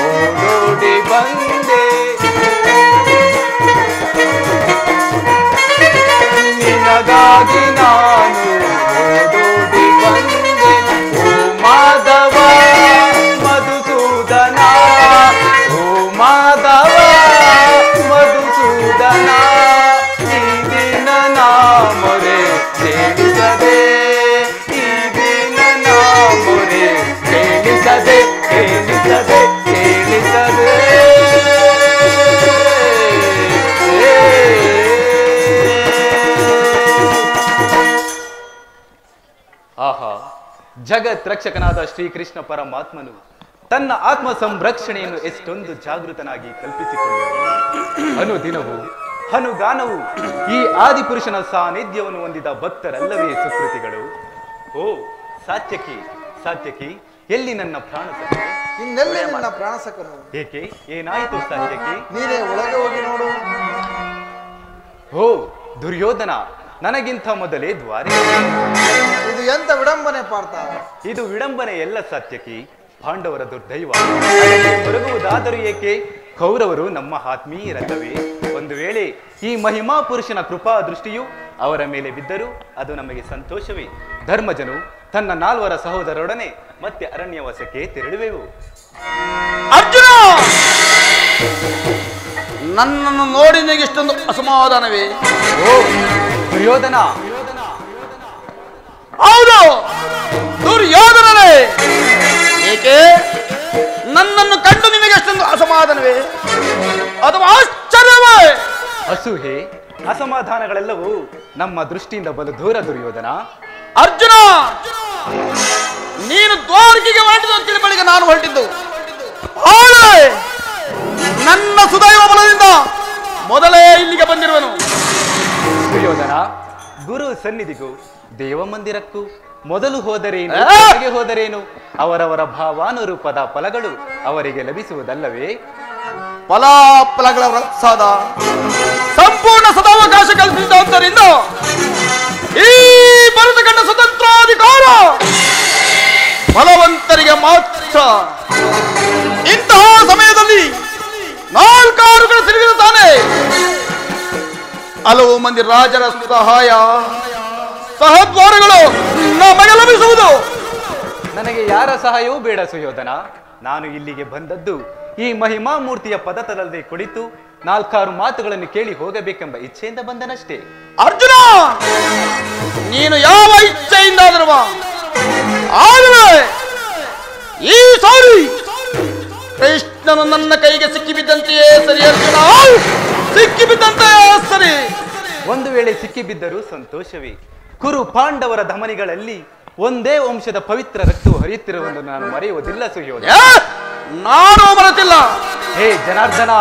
ಓಡೋಡಿ ಬಂದೆ, ನಿನಗಾಗಿ ನಾನು ಓಡೋಡಿ ಬಂದೆ. ಓ ಮಾಧವ ಜಗತ್ ರಕ್ಷಕನಾದ ಶ್ರೀಕೃಷ್ಣ ಪರಮಾತ್ಮನು ತನ್ನ ಆತ್ಮ ಸಂರಕ್ಷಣೆಯನ್ನು ಎಷ್ಟೊಂದು ಜಾಗೃತನಾಗಿ ಕಲ್ಪಿಸಿಕೊಂಡಿರುವನು. ಅನುದಿನವೂ ಅನುಗಾನವು ಈ ಆದಿಪುರುಷನ ಸಾನ್ನಿಧ್ಯವನ್ನು ಹೊಂದಿದ ಭಕ್ತರಲ್ಲವೇ ಸುಕೃತಿಗಳು. ಓ ಸಾತ್ಯಕಿ, ಸಾತ್ಯಕಿ, ಎಲ್ಲಿ ನನ್ನ ಪ್ರಾಣ ಸಖಿ? ಇನ್ನೆಲ್ಲಿ ನನ್ನ ಪ್ರಾಣಸಕನು? ಏಕೆ, ಏನಾಯಿತು ಸಾತ್ಯಕಿ? ನೀನೇ ಒಳಗೆ ಹೋಗಿ ನೋಡು. ಓ ದುರ್ಯೋಧನ, ನನಗಿಂತ ಮೊದಲೇ ದ್ವಾರಿ. ಇದು ಎಂತ ವಿಡಂಬನೆ ಪಾರ್ಥ? ಇದು ವಿಡಂಬನೆ ಎಲ್ಲ ಸಾತ್ಯಕಿ, ಪಾಂಡವರ ದುರ್ದೈವ. ಹೊರಗುವುದಾದರೂ ಏಕೆ? ಕೌರವರು ನಮ್ಮ ಆತ್ಮೀಯರಲ್ಲವೇ? ಒಂದು ವೇಳೆ ಈ ಮಹಿಮಾ ಪುರುಷನ ಕೃಪಾ ದೃಷ್ಟಿಯು ಅವರ ಮೇಲೆ ಬಿದ್ದರೂ ಅದು ನಮಗೆ ಸಂತೋಷವೇ. ಧರ್ಮಜನು ತನ್ನ 4 ಸಹೋದರರೊಡನೆ ಮತ್ತೆ ಅರಣ್ಯವಾಸಕ್ಕೆ ತೆರಳುವೆವು. ಅರ್ಜುನ, ನನ್ನನ್ನು ನೋಡಿ ನಿನಗೆ ಇಷ್ಟೊಂದು ಅಸಮಾಧಾನವೇ? ಓ ದುರ್ಯೋಧನ. ಹೌದು, ದುರ್ಯೋಧನನೇ. ಏಕೆ ನನ್ನನ್ನು ಕಂಡು ನಿನಗೆ ಎಷ್ಟೊಂದು ಅಸಮಾಧಾನವೇ ಅಥವಾ ಆಶ್ಚರ್ಯವೇ? ಅಸೂಹೆ, ಅಸಮಾಧಾನಗಳೆಲ್ಲವೂ ನಮ್ಮ ದೃಷ್ಟಿಯಿಂದ ಬಲು ದೂರ ದುರ್ಯೋಧನ. ಅರ್ಜುನ, ನೀನು ದ್ವಾರಕೆಗೆ ಹೊರಟಿದ್ದು ಅಂತೇಳಿ ಬಳಿಕ ನಾನು ಹೊರಟಿದ್ದು. ಆದರೆ ನನ್ನ ಸುದೈವ ಬಲದಿಂದ ಮೊದಲೇ ಇಲ್ಲಿಗೆ ಬಂದಿರುವನು. ದುರ್ಯೋಧನ, ಗುರು ಸನ್ನಿಧಿಗೂ ದೇವ ಮಂದಿರಕ್ಕೂ ಮೊದಲು ಹೋದರೇನು, ಹೋದರೇನು, ಅವರವರ ಭಾವಾನುರೂಪದ ಫಲಗಳು ಅವರಿಗೆ ಲಭಿಸುವುದಲ್ಲವೇ? ಫಲಾಫಲಗಳ ಪ್ರಸಾದ ಸಂಪೂರ್ಣ ಸದಾವಕಾಶ ಕಲ್ಪಿಸಿದ್ದರಿಂದ ಈ ಭರತಖಂಡ ಸ್ವತಂತ್ರಾಧಿಕಾರ ಬಲವಂತರಿಗೆ ಮಾತ್ರ. ಇಂತಹ ಸಮಯದಲ್ಲಿ 4 ಕಡೆ ತಿರುಗಿದ ತಾನೆ ಹಲವು ಮಂದಿ ರಾಜರ ಸಹಾಯ ಸಹದ್ವಾರಗಳು ನಮಗೆ ಲಭಿಸುವುದು. ನನಗೆ ಯಾರ ಸಹಾಯವೂ ಬೇಡ ಸುಯೋಧನ. ನಾನು ಇಲ್ಲಿಗೆ ಬಂದದ್ದು ಈ ಮಹಿಮಾ ಮೂರ್ತಿಯ ಪದತಲದಲ್ಲಿ ಕುಳಿತು 4 ಮಾತುಗಳನ್ನು ಕೇಳಿ ಹೋಗಬೇಕೆಂಬ ಇಚ್ಛೆಯಿಂದ ಬಂದನಷ್ಟೇ. ಅರ್ಜುನ, ನೀನು ಯಾವ ಇಚ್ಛೆಯಿಂದಾದರೂ ಆದರೆ ಈ ಸಾರಿ ಕೃಷ್ಣನು ನನ್ನ ಕೈಗೆ ಸಿಕ್ಕಿಬಿದ್ದಂತೆಯೇ ಸರಿ. ಅರ್ಜುನ, ಸಿಕ್ಕಿಬಿದ್ದಂತೆಯೇ ಸರಿ. ಒಂದು ವೇಳೆ ಸಿಕ್ಕಿಬಿದ್ದರೂ ಸಂತೋಷವೇ. ಕುರು ಪಾಂಡವರ ಧಮನಿಗಳಲ್ಲಿ ಒಂದೇ ವಂಶದ ಪವಿತ್ರ ರಕ್ತವು ಹರಿಯುತ್ತಿರುವುದನ್ನು ನಾನು ಮರೆಯುವುದಿಲ್ಲ ಸುಯೋಧನ. ನಾನು ಮರೆತಿಲ್ಲ. ಹೇ ಜನಾರ್ದನ,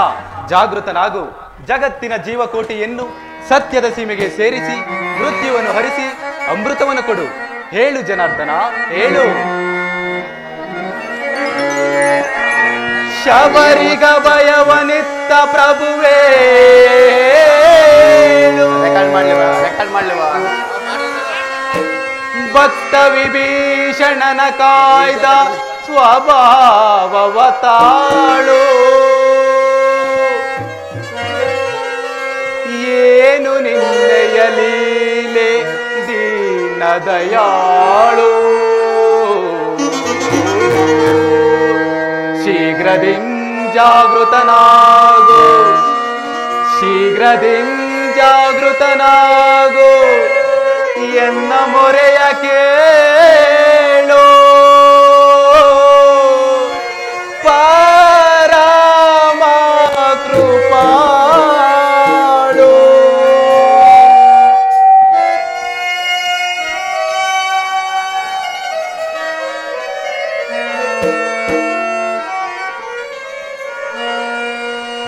ಜಾಗೃತನಾಗು. ಜಗತ್ತಿನ ಜೀವಕೋಟಿಯನ್ನು ಸತ್ಯದ ಸೀಮೆಗೆ ಸೇರಿಸಿ ಮೃತ್ಯುವನ್ನು ಹರಿಸಿ ಅಮೃತವನ್ನು ಕೊಡು. ಹೇಳು ಜನಾರ್ದನ, ಹೇಳು. ಶಬರಿಗ ಭಯವನಿತ್ತ ಪ್ರಭುವೇ, ರೆಕಾರ್ಡ್ ಮಾಡ್ಲಿವಾ? ಭಕ್ತ ವಿಭೀಷಣನ ಕಾಯ್ದ ಸ್ವಭಾವವ ತಾಳು. ಏನು ನಿನ್ನೆಯ ಲೀಲೆ ದೀನ ದಯಾಳು. ಶೀಘ್ರದಿಂ ಜಾಗೃತನಾಗು, ಶೀಘ್ರದಿಂ ಜಾಗೃತನಾಗು, ಎನ್ನ ಮೊರೆಯ ಕೇಳು. ಪರಮ ಕೃಪಾಳು.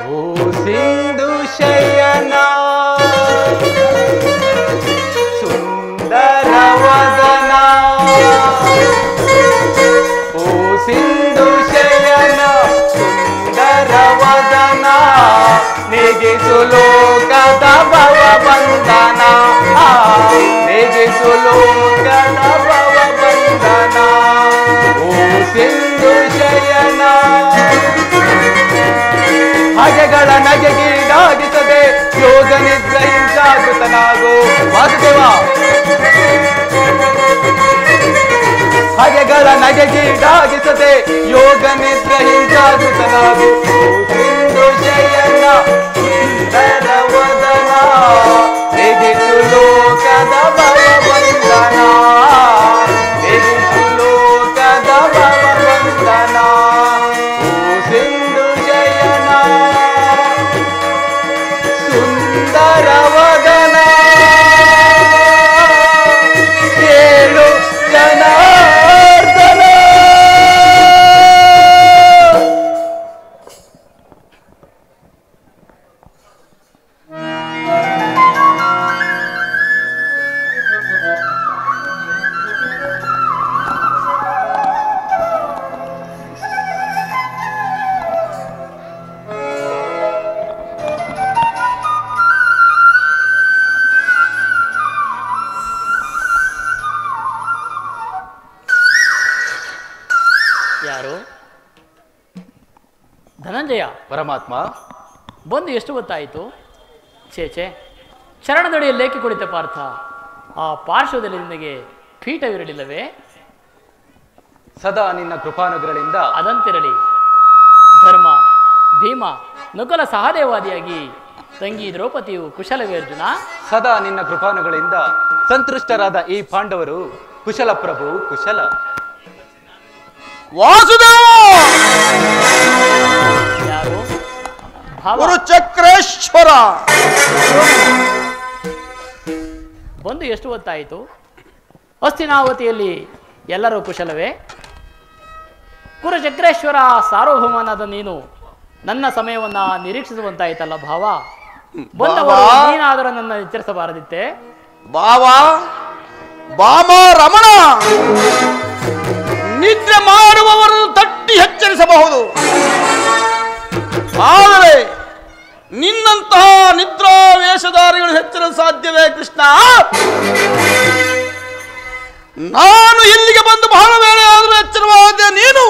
ಓ ಸಿಂಧು ಶಯನ ಸುಂದರವದನ, ಓ ಸಿಂಧು ಶಯನ ಸುಂದರವದನ, ನೆಗೆಸು ಲೋಕದ ಭವ ಬಂಧನ, ನೆಗೆಸು ಲೋಕದ ಭವ ಬಂಧನ. ಓ ಸಿಂಧು ಶಯನ ಹಗೆಗಳ ನಗೆಗೀಡಾಗಿಸದೆ ಯೋಗ ನಿದ್ರ ಹಿಂಸಾಕೃತನಾಗು. ವಾಸುದೇವ, ಹಗೆಗಳ ನಗೆಗೀಡಾಗಿಸದೆ ಯೋಗ ನಿದ್ರ ಹಿಂಸಾಕೃತನಾಗು. ಸಿಂಧು ಶಯನ ಸುಂದರವದನ, ನೆಗೆಸು ಲೋಕದ ಭವ ಬಂಧನ, ನೆಗೆಸು ಲೋಕದ ಭವ ಬಂಧನ. ಓ ಸಿಂಧು ಶಯನ ಸುಂದರವದನ, ಕೇಳು ಜನಾರ್ದನ. ಧನಂಜಯ, ಪರಮಾತ್ಮ, ಬಂದು ಎಷ್ಟು ಗೊತ್ತಾಯಿತು? ಛೇ, ಚರಣದಡಿಯಲ್ಲಿ ಏಕೆ ಕುಳಿತ ಪಾರ್ಥ? ಆ ಪಾರ್ಶ್ವದಲ್ಲಿ ನಿನಗೆ ಪೀಠವಿರಲಿಲ್ಲವೇ? ಸದಾ ನಿನ್ನ ಕೃಪಾನುಗ್ರಹಗಳಿಂದ ಅದಂತಿರಲಿ. ಧರ್ಮ, ಭೀಮ, ನಕುಲ ಸಹದೇವಾದಿಯಾಗಿ ತಂಗಿ ದ್ರೌಪದಿಯು ಕುಶಲವೇ ಅರ್ಜುನ? ಸದಾ ನಿನ್ನ ಕೃಪಾನುಗಳಿಂದ ಸಂತುಷ್ಟರಾದ ಈ ಪಾಂಡವರು ಕುಶಲ ಪ್ರಭು, ಕುಶಲ. ವಾಸುದೇವ, ಯಾರು? ಭಾವ. ಕುರುಚಕ್ರೇಶ್ವರ, ಬಂದು ಎಷ್ಟು ಹೊತ್ತಾಯಿತು? ಹಸ್ತಿನಾವತಿಯಲ್ಲಿ ಎಲ್ಲರೂ ಕುಶಲವೇ? ಕುರುಚಕ್ರೇಶ್ವರ ಸಾರ್ವಭೌಮನಾದ ನೀನು ನನ್ನ ಸಮಯವನ್ನ ನಿರೀಕ್ಷಿಸುವಂತಾಯ್ತಲ್ಲ ಭಾವ. ಬಂದವರು ನೀನಾದರೂ ನನ್ನ ಎಚ್ಚರಿಸಬಾರದಿತ್ತೆ? ಬಾಮ ರಮಣ, ನಿದ್ರೆ ಮಾಡುವವರನ್ನು ತಟ್ಟಿ ಎಚ್ಚರಿಸಬಹುದು, ಆದರೆ ನಿನ್ನಂತಹ ನಿದ್ರಾ ವೇಷಧಾರಿಗಳು ಎಚ್ಚರಿಸಲು ಸಾಧ್ಯವೇ ಕೃಷ್ಣ? ನಾನು ಇಲ್ಲಿಗೆ ಬಂದು ಬಹಳ ವೇಳೆ ಆದರೂ ಎಚ್ಚರವಾದ ನೀನು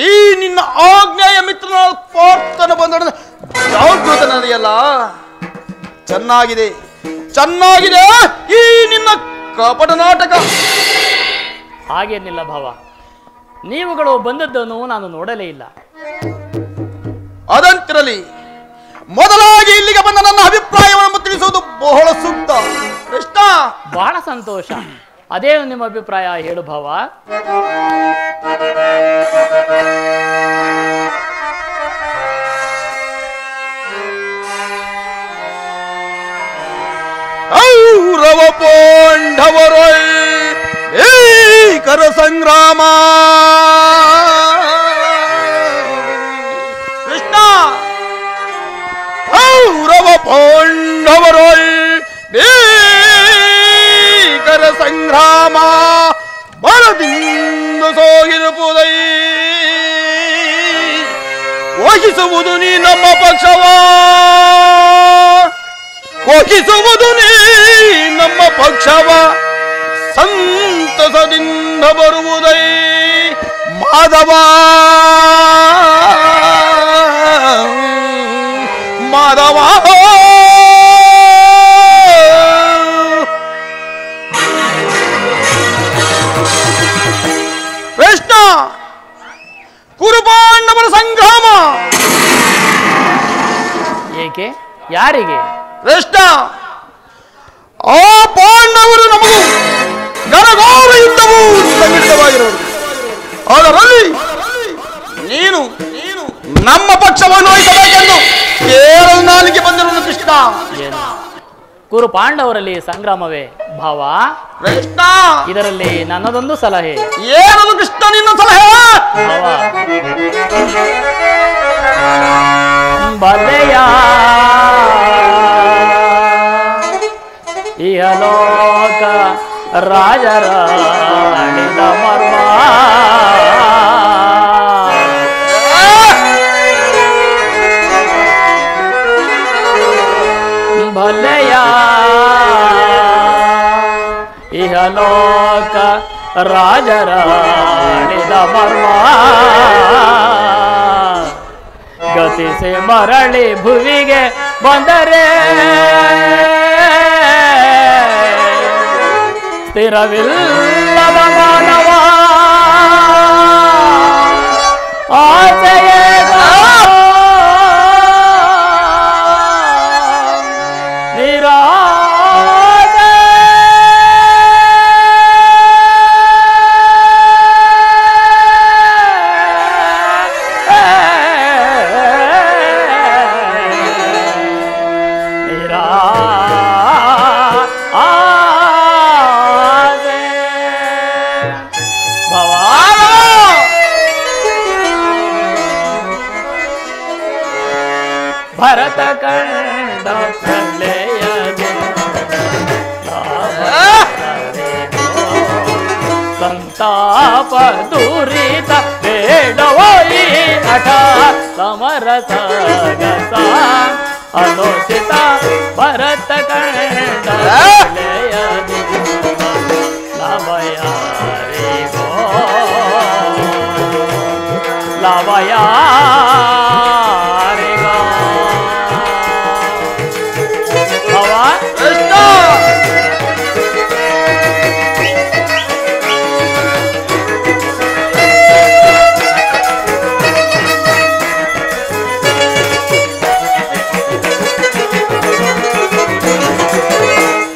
ಈ ನಿನ್ನ ಆಜ್ಞೆಯ ಮಿತ್ರನ ಪಾರ್ಥನ ಬಂದ ಜಾಗೃತನದೆಯಲ್ಲ. ಚೆನ್ನಾಗಿದೆ ಈ ನಿನ್ನ ಕಪಟ ನಾಟಕ. ಹಾಗೇನಿಲ್ಲ ಭಾವ, ನೀವುಗಳು ಬಂದದ್ದನ್ನು ನಾನು ನೋಡಲೇ ಇಲ್ಲ. ಅದಂತಿರಲಿ, ಮೊದಲಾಗಿ ಇಲ್ಲಿಗೆ ಬಂದ ನನ್ನ ಅಭಿಪ್ರಾಯವನ್ನು ತಿಳಿಸುವುದು ಬಹಳ ಸೂಕ್ತ ಕೃಷ್ಣ. ಬಹಳ ಸಂತೋಷ. ಅದೇನು ನಿಮ್ಮ ಅಭಿಪ್ರಾಯ ಹೇಳು ಭಾವ. ಕೌರವ ಪಾಂಡವರ ಏಕರ ಸಂಗ್ರಾಮ. ಕೃಷ್ಣ, ಕೌರವ ಪಾಂಡವರ ಏಕರ ಸಂಗ್ರಾಮ ಬಲದಿಂದ ಸೋಗಿರುವುದೈ. ವಹಿಸುವುದು ನೀ ನಮ್ಮ ಪಕ್ಷವ, ವಹಿಸುವುದು ನೀ ನಮ್ಮ ಪಕ್ಷವ, ಸಂತಸದಿಂದ ಬರುವುದೈ ಮಾಧವ. ಮಾಧವ, ಕೃಷ್ಣ, ಕುರುಪಾಂಡವರ ಸಂಗ್ರಾಮ ಏಕೆ? ಯಾರಿಗೆ? ಕೃಷ್ಣ, ಆ ಪಾಂಡವರು ನಮಗೂ ಗರಘೋರ ಯುದ್ಧವು ಸಂಘಟಿತವಾಗಿರುವುದು. ಅದರಲ್ಲಿ ನೀನು ನಮ್ಮ ಪಕ್ಷವನ್ನು ವಹಿಸಬೇಕೆಂದು ಕೇರಳ ನಾಲಿಗೆ ಬಂದಿರುವುದು ಕೃಷ್ಣ. ಏನು? ಕುರು ಪಾಂಡವರಲ್ಲಿ ಸಂಗ್ರಾಮವೇ ಭಾವ? ಕೃಷ್ಣ, ಇದರಲ್ಲಿ ನನ್ನದೊಂದು ಸಲಹೆ. ಏನದು ಕೃಷ್ಣ ನಿನ್ನ ಸಲಹೆ? ಭಾವ, ಬಲೆಯ ಇಹಲೋಕ ರಾಜರ ಅಣಿದ ಮರ್ಮ, ಬಲೆಯ ಇಹಲೋಕ ರಾಜರ ಅಣಿದ ಮರ್ಮ, ಗತಿಸಿ ಮರಳಿ ಭುವಿಗೆ ಬಂದರೆ ಸ್ಥಿರವಿಲ್ಲದ ಮಾನವ ಆಸೆಯೇ ನಿರಾಸೆ. ಭರತ ಕಂಡ ಪ್ರಲಯದು ಸಂತಾಪ ದುರಿತ ಬೇಡವೋ ಈ ನಟ ಸಮರಸ ಗಸ ಅನುಚಿತ. ಭರತ ಕಂಡ ಪ್ರಲಯದು ಲಭಯಾರಿಗೋ ಲವಯಾರಿಗ ಭಾವ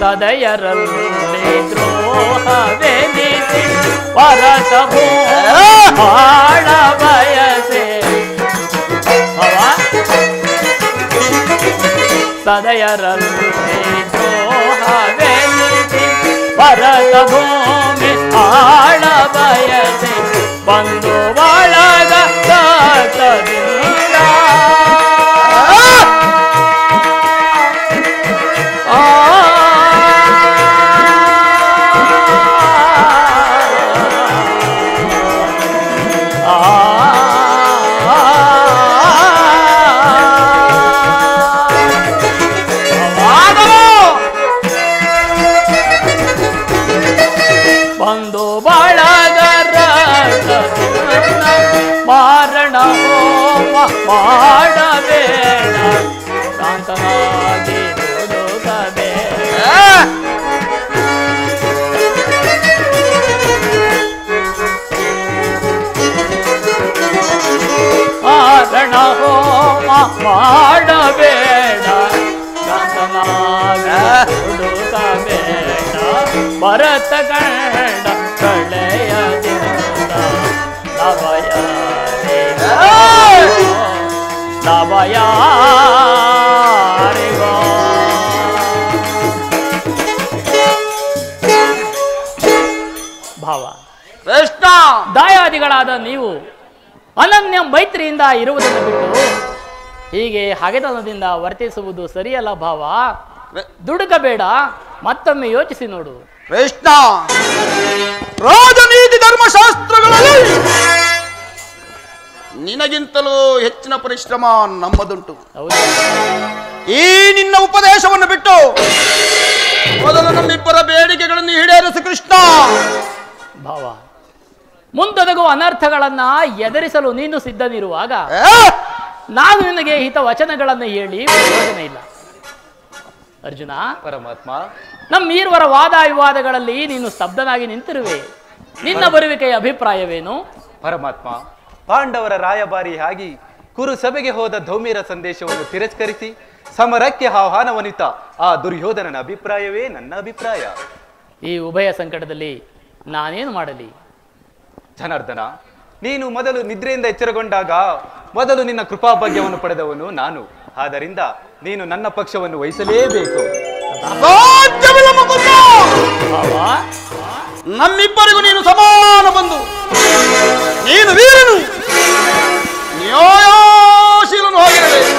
ಸದಯರಲ್ಲಿ ದ್ರೋಹವೆನಿಸಿ ಪರತ ಬಾಳ ಬಯಸೆ ಸದಯರಲ್ಲಿ ದ್ರೋಹವೆನಿಸಿ ಪರತ ಭೂಮಿ ಆಳ ಬಯಸೆ ಬಂದು ಬಳಗ ಸತದಿಂದ ಬಂದು ಬಳಗರ ಮಾರಣ ಹೋಮ ಮಾಡಬೇಡ ಶಾಂತನಾಗಿ ದುಡುಕಬೇಡ ಮಾರಣ ಹೋಮ ಮಾಡಬೇಡ ಶಾಂತನಾಗಿ ದುಡುಕಬೇಡ ಭರತ ಕಂಡ ಕಳೆಯದಿಂದ ನವಯಾರಿಗ ಭಾವ ಕೃಷ್ಣ ದಾಯಾದಿಗಳಾದ ನೀವು ಅನನ್ಯ ಮೈತ್ರಿಯಿಂದ ಇರುವುದನ್ನು ಬಿಟ್ಟು ಹೀಗೆ ಹಗೆತನದಿಂದ ವರ್ತಿಸುವುದು ಸರಿಯಲ್ಲ ಭಾವ. ದುಡುಕಬೇಡ, ಮತ್ತೊಮ್ಮೆ ಯೋಚಿಸಿ ನೋಡು. ಕೃಷ್ಣ, ರಾಜನೀತಿ ಧರ್ಮಶಾಸ್ತ್ರಗಳಲ್ಲಿ ನಿನಗಿಂತಲೂ ಹೆಚ್ಚಿನ ಪರಿಶ್ರಮ ನಮ್ಮದುಂಟು. ಈ ನಿನ್ನ ಉಪದೇಶವನ್ನು ಬಿಟ್ಟು ಮೊದಲು ನಮ್ಮಿಬ್ಬರ ಬೇಡಿಕೆಗಳನ್ನು ಈಡೇರಿಸು ಕೃಷ್ಣ. ಭಾವ, ಮುಂದೊದಗುವ ಅನರ್ಥಗಳನ್ನ ಎದುರಿಸಲು ನೀನು ಸಿದ್ಧನಿರುವಾಗ ನಾನು ನಿನಗೆ ಹಿತ ವಚನಗಳನ್ನು ಹೇಳಿ ಪ್ರಯೋಜನ ಇಲ್ಲ. ಅರ್ಜುನ, ಪರಮಾತ್ಮ, ನಮ್ಮೀರ್ವರ ವಾದ ವಿವಾದಗಳಲ್ಲಿ ನೀನು ಸ್ತಬ್ಧನಾಗಿ ನಿಂತಿರುವೆ. ನಿನ್ನ ಬರುವಿಕೆಯ ಅಭಿಪ್ರಾಯವೇನು? ಪರಮಾತ್ಮ, ಪಾಂಡವರ ರಾಯಭಾರಿ ಆಗಿ ಕುರು ಸಭೆಗೆ ಹೋದ ಧೌಮ್ಯರ ಸಂದೇಶವನ್ನು ತಿರಸ್ಕರಿಸಿ ಸಮರಕ್ಕೆ ಆಹ್ವಾನವನಿತ ಆ ದುರ್ಯೋಧನನ ಅಭಿಪ್ರಾಯವೇ ನನ್ನ ಅಭಿಪ್ರಾಯ. ಈ ಉಭಯ ಸಂಕಟದಲ್ಲಿ ನಾನೇನು ಮಾಡಲಿ? ಜನಾರ್ದನ, ನೀನು ಮೊದಲು ನಿದ್ರೆಯಿಂದ ಎಚ್ಚರಗೊಂಡಾಗ ಮೊದಲು ನಿನ್ನ ಕೃಪಾಭಾಗ್ಯವನ್ನು ಪಡೆದವನು ನಾನು. ಆದ್ದರಿಂದ ನೀನು ನನ್ನ ಪಕ್ಷವನ್ನು ವಹಿಸಲೇಬೇಕು. ನಮ್ಮಿಬ್ಬರಿಗೂ ನೀನು ಸಮಾನ ಬಂಧು, ನೀನು ವೀರನು, ನ್ಯಾಯಶೀಲನು ಆಗಿರಬೇಕು.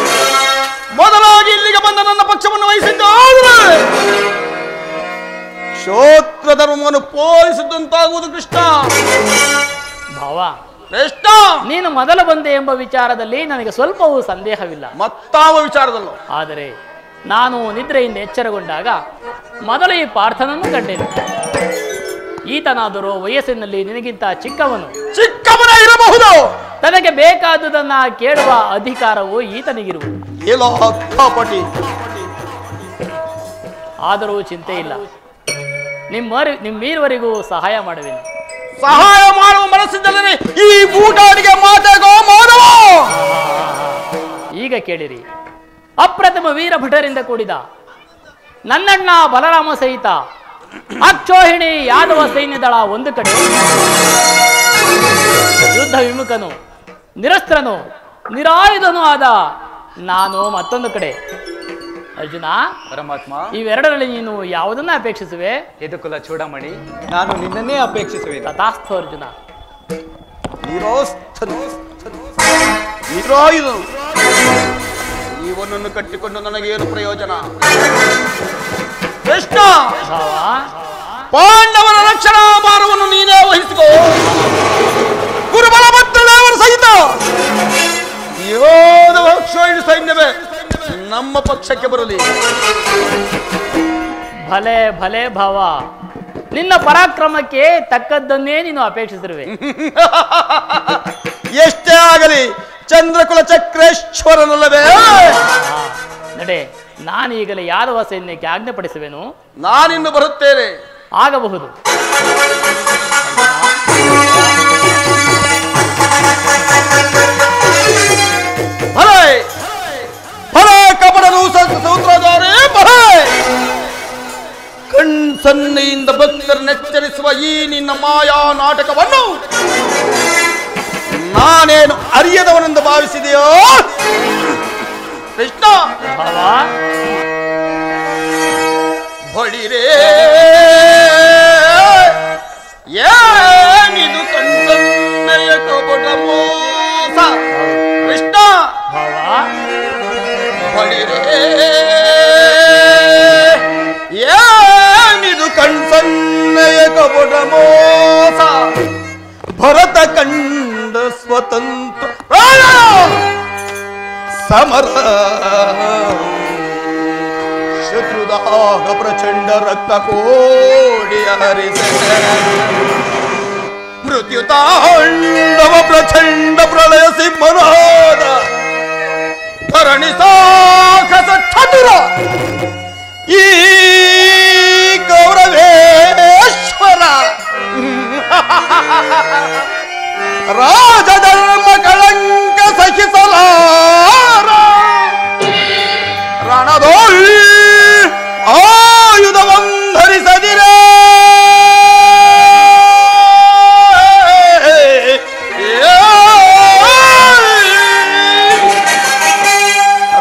ಮೊದಲಾಗಿ ಇಲ್ಲಿಗೆ ಬಂದ ನನ್ನ ಪಕ್ಷವನ್ನು ವಹಿಸಿದ್ದಾದರೆ ಕ್ಷೋತ್ರ ಧರ್ಮವನ್ನು ಪೋಲಿಸಿದಂತಾಗುವುದು ಕೃಷ್ಣ. ಭಾವ, ಕೃಷ್ಣ, ನೀನು ಮೊದಲು ಬಂದೆ ಎಂಬ ವಿಚಾರದಲ್ಲಿ ನನಗೆ ಸ್ವಲ್ಪವೂ ಸಂದೇಹವಿಲ್ಲ. ಮತ್ತಾವ ವಿಚಾರದಲ್ಲೂ ಆದರೆ ನಾನು ನಿದ್ರೆಯಿಂದ ಎಚ್ಚರಗೊಂಡಾಗ ಮೊದಲು ಈ ಪಾರ್ಥನನ್ನು ಕಂಡೆನು. ಈತನಾದರೂ ವಯಸ್ಸಿನಲ್ಲಿ ನಿನಗಿಂತ ಚಿಕ್ಕವನೇ ಇರಬಹುದು. ತನಗೆ ಬೇಕಾದುದನ್ನ ಕೇಳುವ ಅಧಿಕಾರವು ಈತನಿಗಿರುವುದು. ಆದರೂ ಚಿಂತೆ ಇಲ್ಲ, ನಿಮ್ಮೀರುವರಿಗೂ ಸಹಾಯ ಮಾಡುವೆನು. ಸಹಾಯ ಮಾಡುವ ಮನಸ್ಸಿದ್ದರೆ ಈ ಬೂಟಾಡಿಗೆ ಮಾತೆಗೋ ಮಾನವ. ಈಗ ಕೇಳಿರಿ, ಅಪ್ರಥಮ ವೀರ ಭಟರಿಂದ ಕೂಡಿದ ನನ್ನಣ್ಣ ಬಲರಾಮ ಸಹಿತ ಅಕ್ಷೋಹಿಣಿ ಯಾದವ ಸೈನ್ಯದಳ ಒಂದು ಕಡೆ, ಯುದ್ಧ ವಿಮುಖನು, ನಿರಸ್ತ್ರನು, ನಿರಾಯುಧನೂ ಆದ ನಾನು ಮತ್ತೊಂದು ಕಡೆ. ಅರ್ಜುನ, ಪರಮಾತ್ಮ, ಇವೆರಡರಲ್ಲಿ ನೀನು ಯಾವುದನ್ನ ಅಪೇಕ್ಷಿಸುವೆ? ಯದುಕುಲ ಚೂಡಮಣಿ, ನಾನು ನಿನ್ನನ್ನೇ ಅಪೇಕ್ಷಿಸುವೆ. ತಥಾಸ್ತು ಅರ್ಜುನ. ನಿರಾಯುಧನು, ಇವನನ್ನು ಕಟ್ಟಿಕೊಂಡು ನನಗೇನು ಪ್ರಯೋಜನ? ಕೃಷ್ಣ, ಪಾಂಡವರ ರಕ್ಷಣಾ ಭಾರವನ್ನು ನೀನೇ ವಹಿಸಿಕೋ. ಗುರುಬಲ ಮತ್ತು ದೇವರ ಸಹಿತ ಯೋಧವ ಸೈನ್ಯವೇ ನಮ್ಮ ಪಕ್ಷಕ್ಕೆ ಬರಲಿ. ಭಲೆ ಭಲೆ ಭಾವ, ನಿನ್ನ ಪರಾಕ್ರಮಕ್ಕೆ ತಕ್ಕದ್ದನ್ನೇ ನೀನು ಅಪೇಕ್ಷಿಸಿರುವೆ. ಎಷ್ಟೇ ಆಗಲಿ ಕುಲ ಚಕ್ರೇಶ್ವರನಲ್ಲವೇ? ನಡೆ, ನಾನೀಗಲೇ ಯಾದವ ಸೈನ್ಯಕ್ಕೆ ಆಜ್ಞಾಪಡಿಸುವೆನು. ನಾನಿನ್ನು ಬರುತ್ತೇನೆ. ಆಗಬಹುದು. ಭಲೆ ಭಲೆ ಕಪಟನು ಸೂತ್ರಧಾರೆ ಭಲೆ. ಕಣ್ಸನ್ನೆಯಿಂದ ಭಕ್ತರನ್ನೆಚ್ಚರಿಸುವ ಈ ನಿನ್ನ ಮಾಯಾ ನಾಟಕವನ್ನು ನಾನೇನು ಅರಿಯದವನೆಂದು ಭಾವಿಸಿದೆಯೋ ಕೃಷ್ಣ? ಬಳಿರೇ ಏನಿದು ಕಣ್ಸನ್ನೆಯ ಕಪಟ ಮೋಸ ಕೃಷ್ಣ? ಬಳಿರೇ ಏನಿದು ಕಣ್ಸನ್ನೆಯ ಕಪಟ ಮೋಸ? ಭರತ ಕಂಡ ಸ್ವತಂತ್ರ ಸಮರ ಶತ್ರುದಾಹ ಪ್ರಚಂಡ ರಕ್ತ ಕೋಡಿಯ ಹರಿಸ ಮೃತ್ಯುತಾಂಡವ ಪ್ರಚಂಡ ಪ್ರಳಯ ಸಿಂಹನಾದ ಧರಣಿ ಸಾಹಸ ಚತುರ ಈ ಕೌರವೇಶ್ವರ ರಾಜಧರ್ಮ ಕಳಂಕ ಸಹಿಸಲಾರ ರಣದೋಳ್ ಆಯುಧವಂಧರಿಸದಿರೇ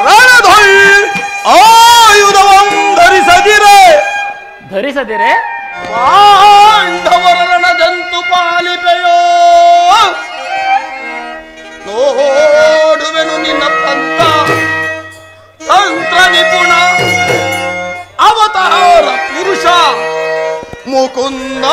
ರಣದೋಳ್ ಆಯುಧವಂಧರಿಸದಿರೇ ಧರಿಸದಿರೇ ಪಾಂಡವರ ರಣದಂತು ಪಾಲಿಪೆಯೋ ನೋಡುವೆನು ನಿನ್ನ ಪಂಥ ತಂತ್ರ ನಿಪುಣ ಅವತಾರ ಪುರುಷ ಮುಕುಂದ.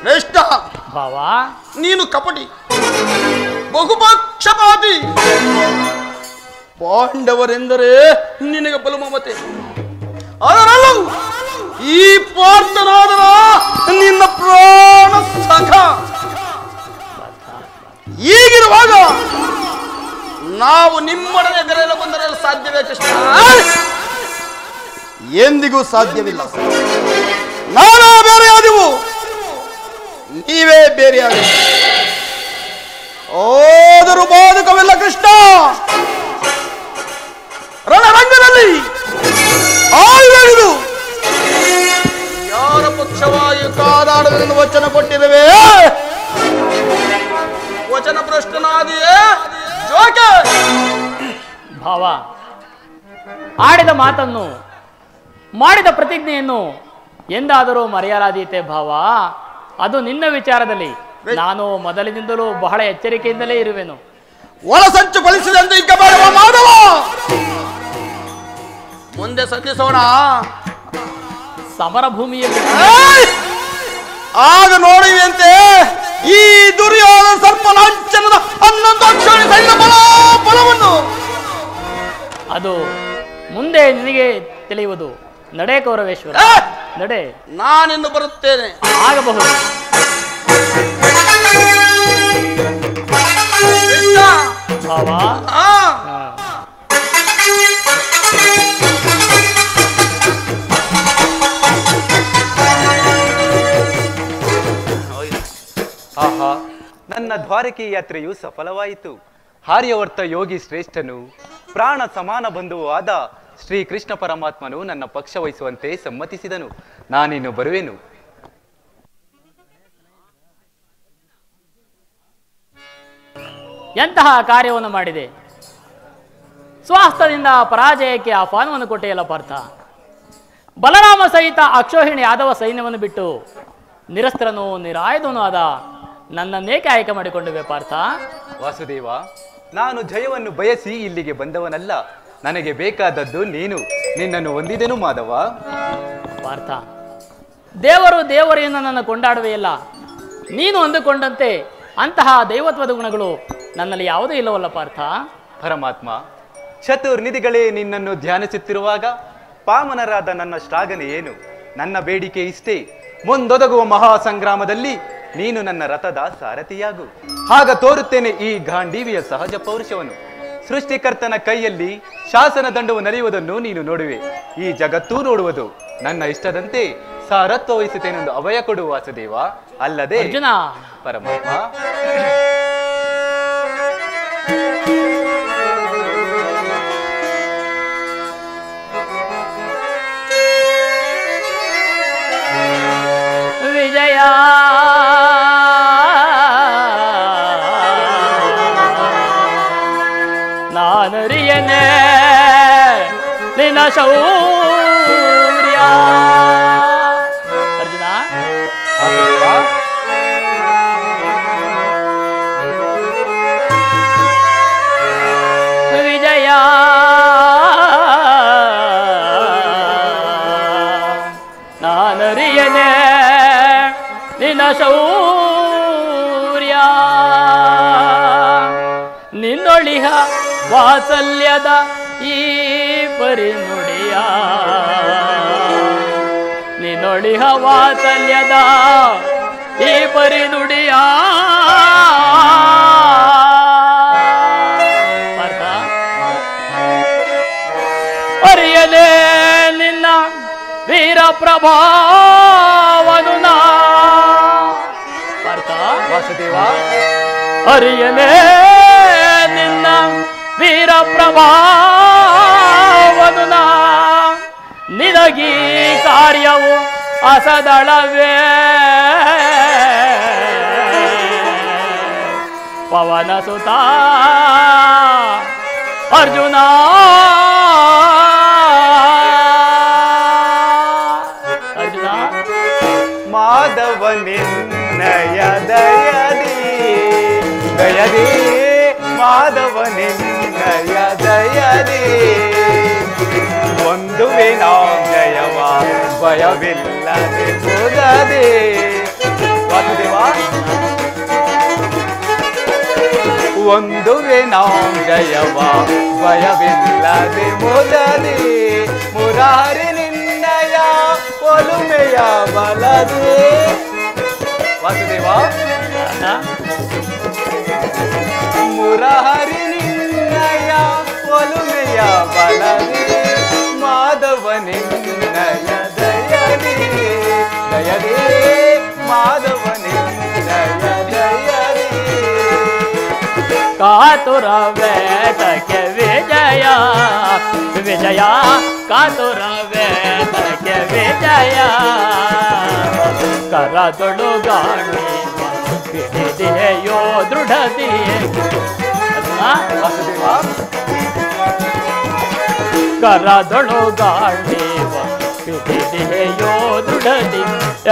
ಕೃಷ್ಣ, ಭಾವ, ನೀನು ಕಪಟಿ, ಬಹುಪಕ್ಷಪಾತಿ. ಪಾಂಡವರೆಂದರೆ ನಿನಗೆ ಬಲು ಮಮತೆ. ಅದರಲ್ಲೂ ಈ ಪಾರ್ಥನಾದರ ನಿನ್ನ ಪ್ರಾಣ ಸಖ. ಈಗಿರುವಾಗ ನಾವು ನಿಮ್ಮೊಡನೆ ಬೆರೆಯಲು ಬಂದರೆ ಸಾಧ್ಯವೇ ಕೃಷ್ಣ? ಎಂದಿಗೂ ಸಾಧ್ಯವಿಲ್ಲ. ನಾನಾ ಬೇರೆಯಾದೆವು, ನೀವೇ ಬೇರೆಯಾದೆವು. ಓದರು ಬಾಧಕವಿಲ್ಲ ಕೃಷ್ಣ. ರಣರಂಗದಲ್ಲಿ ಆಯುಧಗಳು ಯಾರ ಪಕ್ಷವಾಗಿ ಕಾದಾಡಲೆಂದು ವಚನ ಕೊಟ್ಟಿರುವೆ. ವಚನ ಭ್ರಷ್ಟನಾದಿಯೇ ಜೋಕೆ? ಭಾವ, ಆಡಿದ ಮಾತನ್ನು ಮಾಡಿದ ಪ್ರತಿಜ್ಞೆಯನ್ನು ಎಂದಾದರೂ ಮರೆಯಲಾದೀತೆ ಭಾವ. ಅದು ನಿನ್ನ ವಿಚಾರದಲ್ಲಿ ನಾನು ಮೊದಲಿನಿಂದಲೂ ಬಹಳ ಎಚ್ಚರಿಕೆಯಿಂದಲೇ ಇರುವೆನು. ಒಳಸಂಚು ಫಲಿಸಿದಂತೆ ಈಗ ಬೇಡವ ಮಾಧವ. ಮುಂದೆ ಸಂಧಿಸೋಣ ಸಮರ ಭೂಮಿಯಲ್ಲಿ. ಆಗ ನೋಡುವಂತೆ ಈ ದುರ್ಯೋಧನ ಸರ್ಪ ಲಾಂಛನದ 11 ಅಕ್ಷೋಣಿ ಸೈನ್ಯ ಬಲವನ್ನು. ಅದು ಮುಂದೆ ನಿನಗೆ ತಿಳಿಯುವುದು. ನಡೆ ಕೌರವೇಶ್ವರ, ನಡೆ. ನಾನಿನ್ನು ಬರುತ್ತೇನೆ. ಆಗಬಹುದು. ಭಾವ, ಆಹಾ, ನನ್ನ ದ್ವಾರಕೆ ಯಾತ್ರೆಯು ಸಫಲವಾಯಿತು. ಆರ್ಯವರ್ತ ಯೋಗಿ ಶ್ರೇಷ್ಠನು ಪ್ರಾಣ ಸಮಾನ ಬಂಧುವೂ ಆದ ಶ್ರೀಕೃಷ್ಣ ಪರಮಾತ್ಮನು ನನ್ನ ಪಕ್ಷ ವಹಿಸುವಂತೆ ಸಮ್ಮತಿಸಿದನು. ನಾನಿನ್ನು ಬರುವೆನು. ಎಂತಹ ಕಾರ್ಯವನ್ನು ಮಾಡಿದೆ! ಸ್ವಾಸ್ಥದಿಂದ ಪರಾಜಯಕ್ಕೆ ಆಹ್ವಾನವನ್ನು ಕೊಟ್ಟೆಯಲ್ಲ ಪಾರ್ಥ. ಬಲರಾಮ ಸಹಿತ ಅಕ್ಷೋಹಿಣಿ ಯಾದವ ಸೈನ್ಯವನ್ನು ಬಿಟ್ಟು ನಿರಸ್ತ್ರನೂ ನಿರಾಯುಧನೂ ಆದ ನನ್ನನ್ನೇಕೆ ಆಯ್ಕೆ ಮಾಡಿಕೊಂಡುವೆ ಪಾರ್ಥ? ವಾಸುದೇವ, ನಾನು ಜಯವನ್ನು ಬಯಸಿ ಇಲ್ಲಿಗೆ ಬಂದವನಲ್ಲ. ನನಗೆ ಬೇಕಾದದ್ದು ನೀನು. ನಿನ್ನನ್ನು ಹೊಂದಿದೆನು ಮಾಧವ. ಪಾರ್ಥ, ದೇವರು ದೇವರೆಯನ್ನು ನನ್ನ ಕೊಂಡಾಡುವೆಯಲ್ಲ. ನೀನು ಅಂದುಕೊಂಡಂತೆ ಅಂತಹ ದೈವತ್ವದ ಗುಣಗಳು ನನ್ನಲ್ಲಿ ಯಾವುದೂ ಇಲ್ಲವಲ್ಲ ಪಾರ್ಥ. ಪರಮಾತ್ಮ, ಚತುರ್ನಿಧಿಗಳೇ ನಿನ್ನನ್ನು ಧ್ಯಾನಿಸುತ್ತಿರುವಾಗ ಪಾಮನರಾದ ನನ್ನ ಶ್ಲಾಘನೆ ಏನು? ನನ್ನ ಬೇಡಿಕೆ ಇಷ್ಟೇ, ಮುಂದೊದಗುವ ಮಹಾ ಸಂಗ್ರಾಮದಲ್ಲಿ ನೀನು ನನ್ನ ರಥದ ಸಾರಥಿಯಾಗು. ಆಗ ತೋರುತ್ತೇನೆ ಈ ಗಾಂಡೀವಿಯ ಸಹಜ ಪೌರುಷವನ್ನು. ಸೃಷ್ಟಿಕರ್ತನ ಕೈಯಲ್ಲಿ ಶಾಸನ ದಂಡವು ನಡೆಯುವುದನ್ನು ನೀನು ನೋಡುವೆ, ಈ ಜಗತ್ತೂ ನೋಡುವುದು. ನನ್ನ ಇಷ್ಟದಂತೆ ಸಾರಥ್ವ ವಹಿಸುತ್ತೇನೆಂದು ಅಭಯ ಕೊಡುವ ವಾಸುದೇವ, ಅಲ್ಲದೆ ಅರ್ಜುನ ಪರಮಾತ್ಮ. ವಿಜಯ ನಾನರಿಯನೆ ನಿನ್ನ ಶೌರ್ಯ. ಅರ್ಜುನ ವಿಜಯ ನಾನರಿಯನೆ ನಿನ್ನ ಶೌರ್ಯ. ನಿನ್ನೊಳಿಹ ವಾತ್ಸಲ್ಯದ ಈ ಪರಿನುಡಿಯ, ನಿನ್ನೊಳಿಹ ವಾತ್ಸಲ್ಯದ ಈ ಪರಿನುಡಿಯ. ಅರಿಯಲೇ ನಿನ್ನ ವೀರ ಪ್ರಭಾವನು ನಾ ವಾಸುದೇವ. ಅರಿಯಲೇ ನಿನ್ನ ವೀರ ಪ್ರಭಾವನು ನಾ. ನಿನಗೀ ಕಾರ್ಯವು ಅಸದಳವೇ ಪವನ ಸುತ ಅರ್ಜುನ. ಅರ್ಜುನ ಮಾಧವನಿನ್ನಯ ದಯದಿ ದಯದಿ, ಮಾಧವನಿನ್ನಯ ದಯದಿ ಒಂದುವೆ ನಾಂ ಜಯವ ಭಯವಿಲ್ಲದೆ ಮುದದೆ. ವಾಸುದೇವ, ಒಂದುವೆ ನಾಂ ಜಯವ ಭಯವಿಲ್ಲದೆ ಮುದದೆ. ಮುರಾರಿ ನಿನ್ನಯ ಒಲುಮೆಯ ಬಲದೆ. ವಾಸುದೇವ, ಮುರಾರಿ ನಿನ್ನಯ ಒಲುಮೆಯ ಬಲದೆ. ಮಾಧವನಿನ್ನಯ ದಯದಿ ದಯದಿ, ಮಾಧವನಿನ್ನಯ ದಯದಿ. ಕಾತುರ ವೇದಕ್ಕೆ ವಿಜಯ ವಿಜಯ, ಕಾತುರ ವೇದಕ್ಕೆ ವಿಜಯ. ಕರದೊಳು ಗಾಳಿ ಹಿಡಿದೆಯೋ ದೃಢದಿ. ಕರದೊಳು ಗಾಳಿ ಹಿಡಿದೆಯೋ ದೃಢದಿ.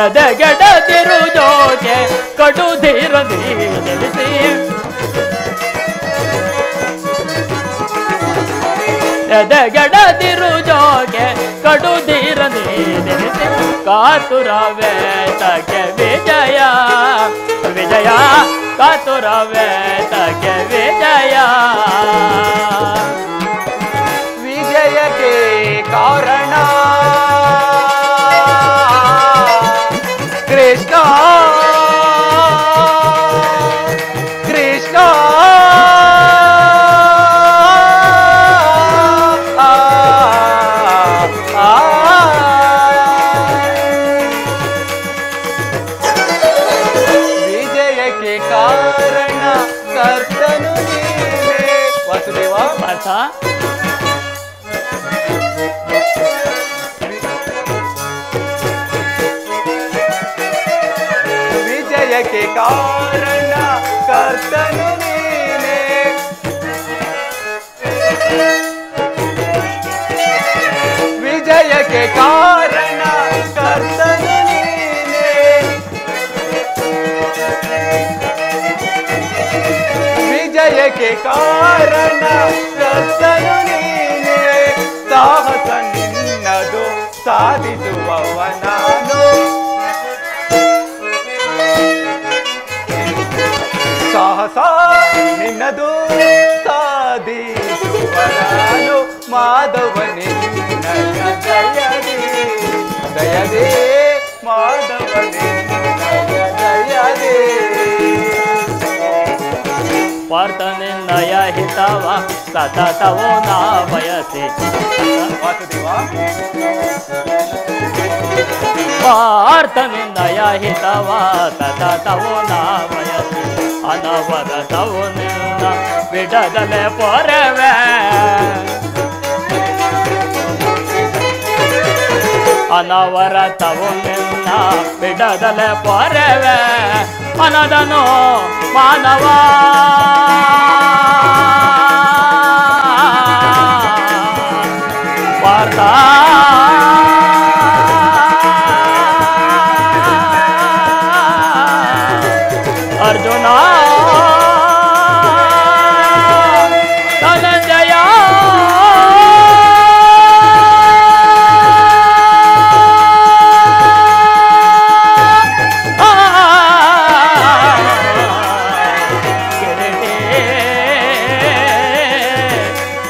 ಎದೆಗೆಡದಿರು ಜೋಗೆ ಕಡು ಧೀರದಿ ನಿಲ್ಲಿಸಿ. ಎದೆಗೆಡದಿರು ಜೋಗೆ ಕಡು ಧೀರದಿ ನಿಲ್ಲಿಸಿ. ಕಾತುರ ವೇದಕ್ಕೆ ವಿಜಯ ವಿಜಯ, ಕಾತುರ ವೇದಕ್ಕೆ ವಿಜಯ. ವಿಜಯಕ್ಕೆ ಕಾರಣ ಕೃಷ್ಣ ಕೃಷ್ಣ. ವಿಜಯಕ್ಕೆ ಕಾರಣ ಕರ್ತನು ನೀನೇ. ವಾಸುದೇವ, ಪಾರ್ಥ ವಿಜಯಕ್ಕೆ ಕಾರಣ ಕರ್ತನು ನೀನೇ. ವಿಜಯಕ್ಕೆ ಕಾರಣ ಕರ್ತನು ನೀನೇ. ವಿಜಯಕ್ಕೆ ಕಾರಣ ಕರ್ತನು ನೀನೇ. ಸಾಹಸ ನಿನ್ನದು ಸಾಧಿಸುವವ ನಾನು. ಸಾಹಸ ನಿನ್ನದು ಸಾಧಿಸುವ ನಾನು. ಮಾಧವನೇ ದಯದೇ ದಯದೇ ಮಾಧವನೇ ದಯದೇ ಪಾರ್ಥನಿಂದಯ ಹಿತವ ಸತತವೋ ನಾ ಬಯಸಿ ವಾಸುದೇವ ಪಾರ್ಥನಿಂದಯ ಹಿತವ ಸತತವೋ ನಾ ಬಯಸಿ ಅನವರತವು ನಿನ್ನ ಬಿಡದಲೆ ಪೊರೆವೆ ಅನವರತವು ನಿನ್ನ ಬಿಡದಲೆ ಪೊರೆವೆ ಮನದನು ಮಾನವ ಪಾರ್ಥ ಅರ್ಜುನ ಧನಂಜಯ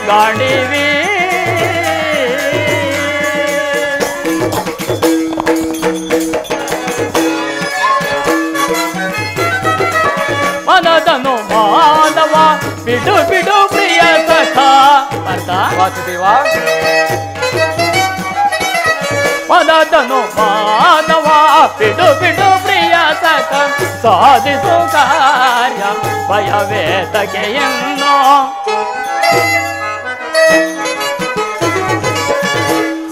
ಗಾಂಡೀವಿ ಮನದನು ಮಾನವ ಬಿಡು ಬಿಡು ಪ್ರಿಯ ಸಖ ಅರ್ಥ ವಾಸುದೇವ ಮನದನು ಮಾನವ ಬಿಡು ಬಿಡು ಪ್ರಿಯ ಸಖ ಸಾಧಿಸು ಕಾರ್ಯ ಭಯವೇತಗೆ ಎನ್ನೋ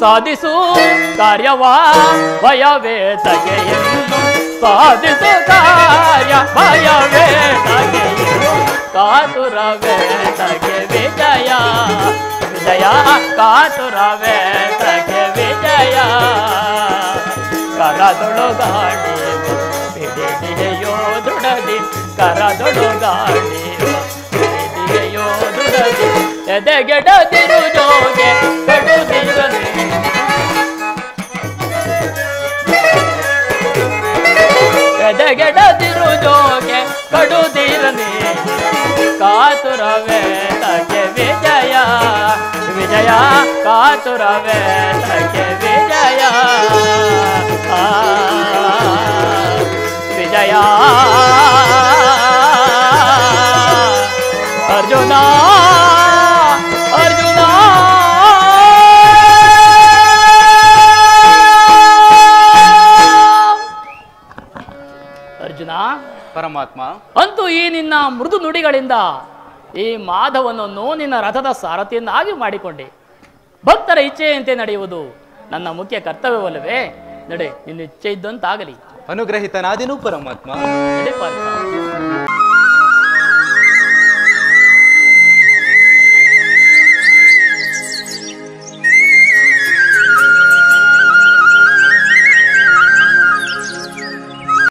ಸಾಧಿಸು ಕಾರ್ಯವಾ ಭಯವೇತಗೆ ಎನ್ನು ಸಾಧಿಸು ಕಾರ್ಯ ಭಯವೇತಗೆ ಎನ್ನು ಕಾತುರವೇತಗೆ ವಿಜಯ ವಿಜಯ ಕಾತುರವೇತಗೆ ವಿಜಯ ಕರದೊಳುಗಾಡಿ ಬಿಡಿದೆಯೋ ದೃಢದಿ ಕರದೊಳುಗಾಡಿ ಬಿಡಿದೆಯೋ ದೃಢದಿ ಎದೆಗೆಡದಿರು ಜೋಗೆ ಕಡುದಿರಲಿ ಎದೆಗೆಡದಿರು ಜೋಗೆ ಕಡುದಿರಲಿ ಕಾತುರವೇತಗೆ ವಿಜಯ ವಿಜಯ ಕಾತುರವೇತಗೆ ವಿಜಯ ವಿಜಯ ಅರ್ಜುನ ಅರ್ಜುನ ಅರ್ಜುನ ಪರಮಾತ್ಮ ಅಂತೂ ಈ ನಿನ್ನ ಮೃದು ನುಡಿಗಳಿಂದ ಈ ಮಾಧವನನ್ನು ನಿನ್ನ ರಥದ ಸಾರಥಿಯನ್ನಾಗಿ ಮಾಡಿಕೊಂಡೆ. ಭಕ್ತರ ಇಚ್ಛೆಯಂತೆ ನಡೆಯುವುದು ನನ್ನ ಮುಖ್ಯ ಕರ್ತವ್ಯವಲ್ಲವೇ? ನಡೆ, ನಿನ್ನ ಇಚ್ಛೆ ಇದ್ದಂತಾಗಲಿ. ಅನುಗ್ರಹಿತನಾದಿನು ಪರಮಾತ್ಮ. ನಡೆ ಪಾರ್ಥ.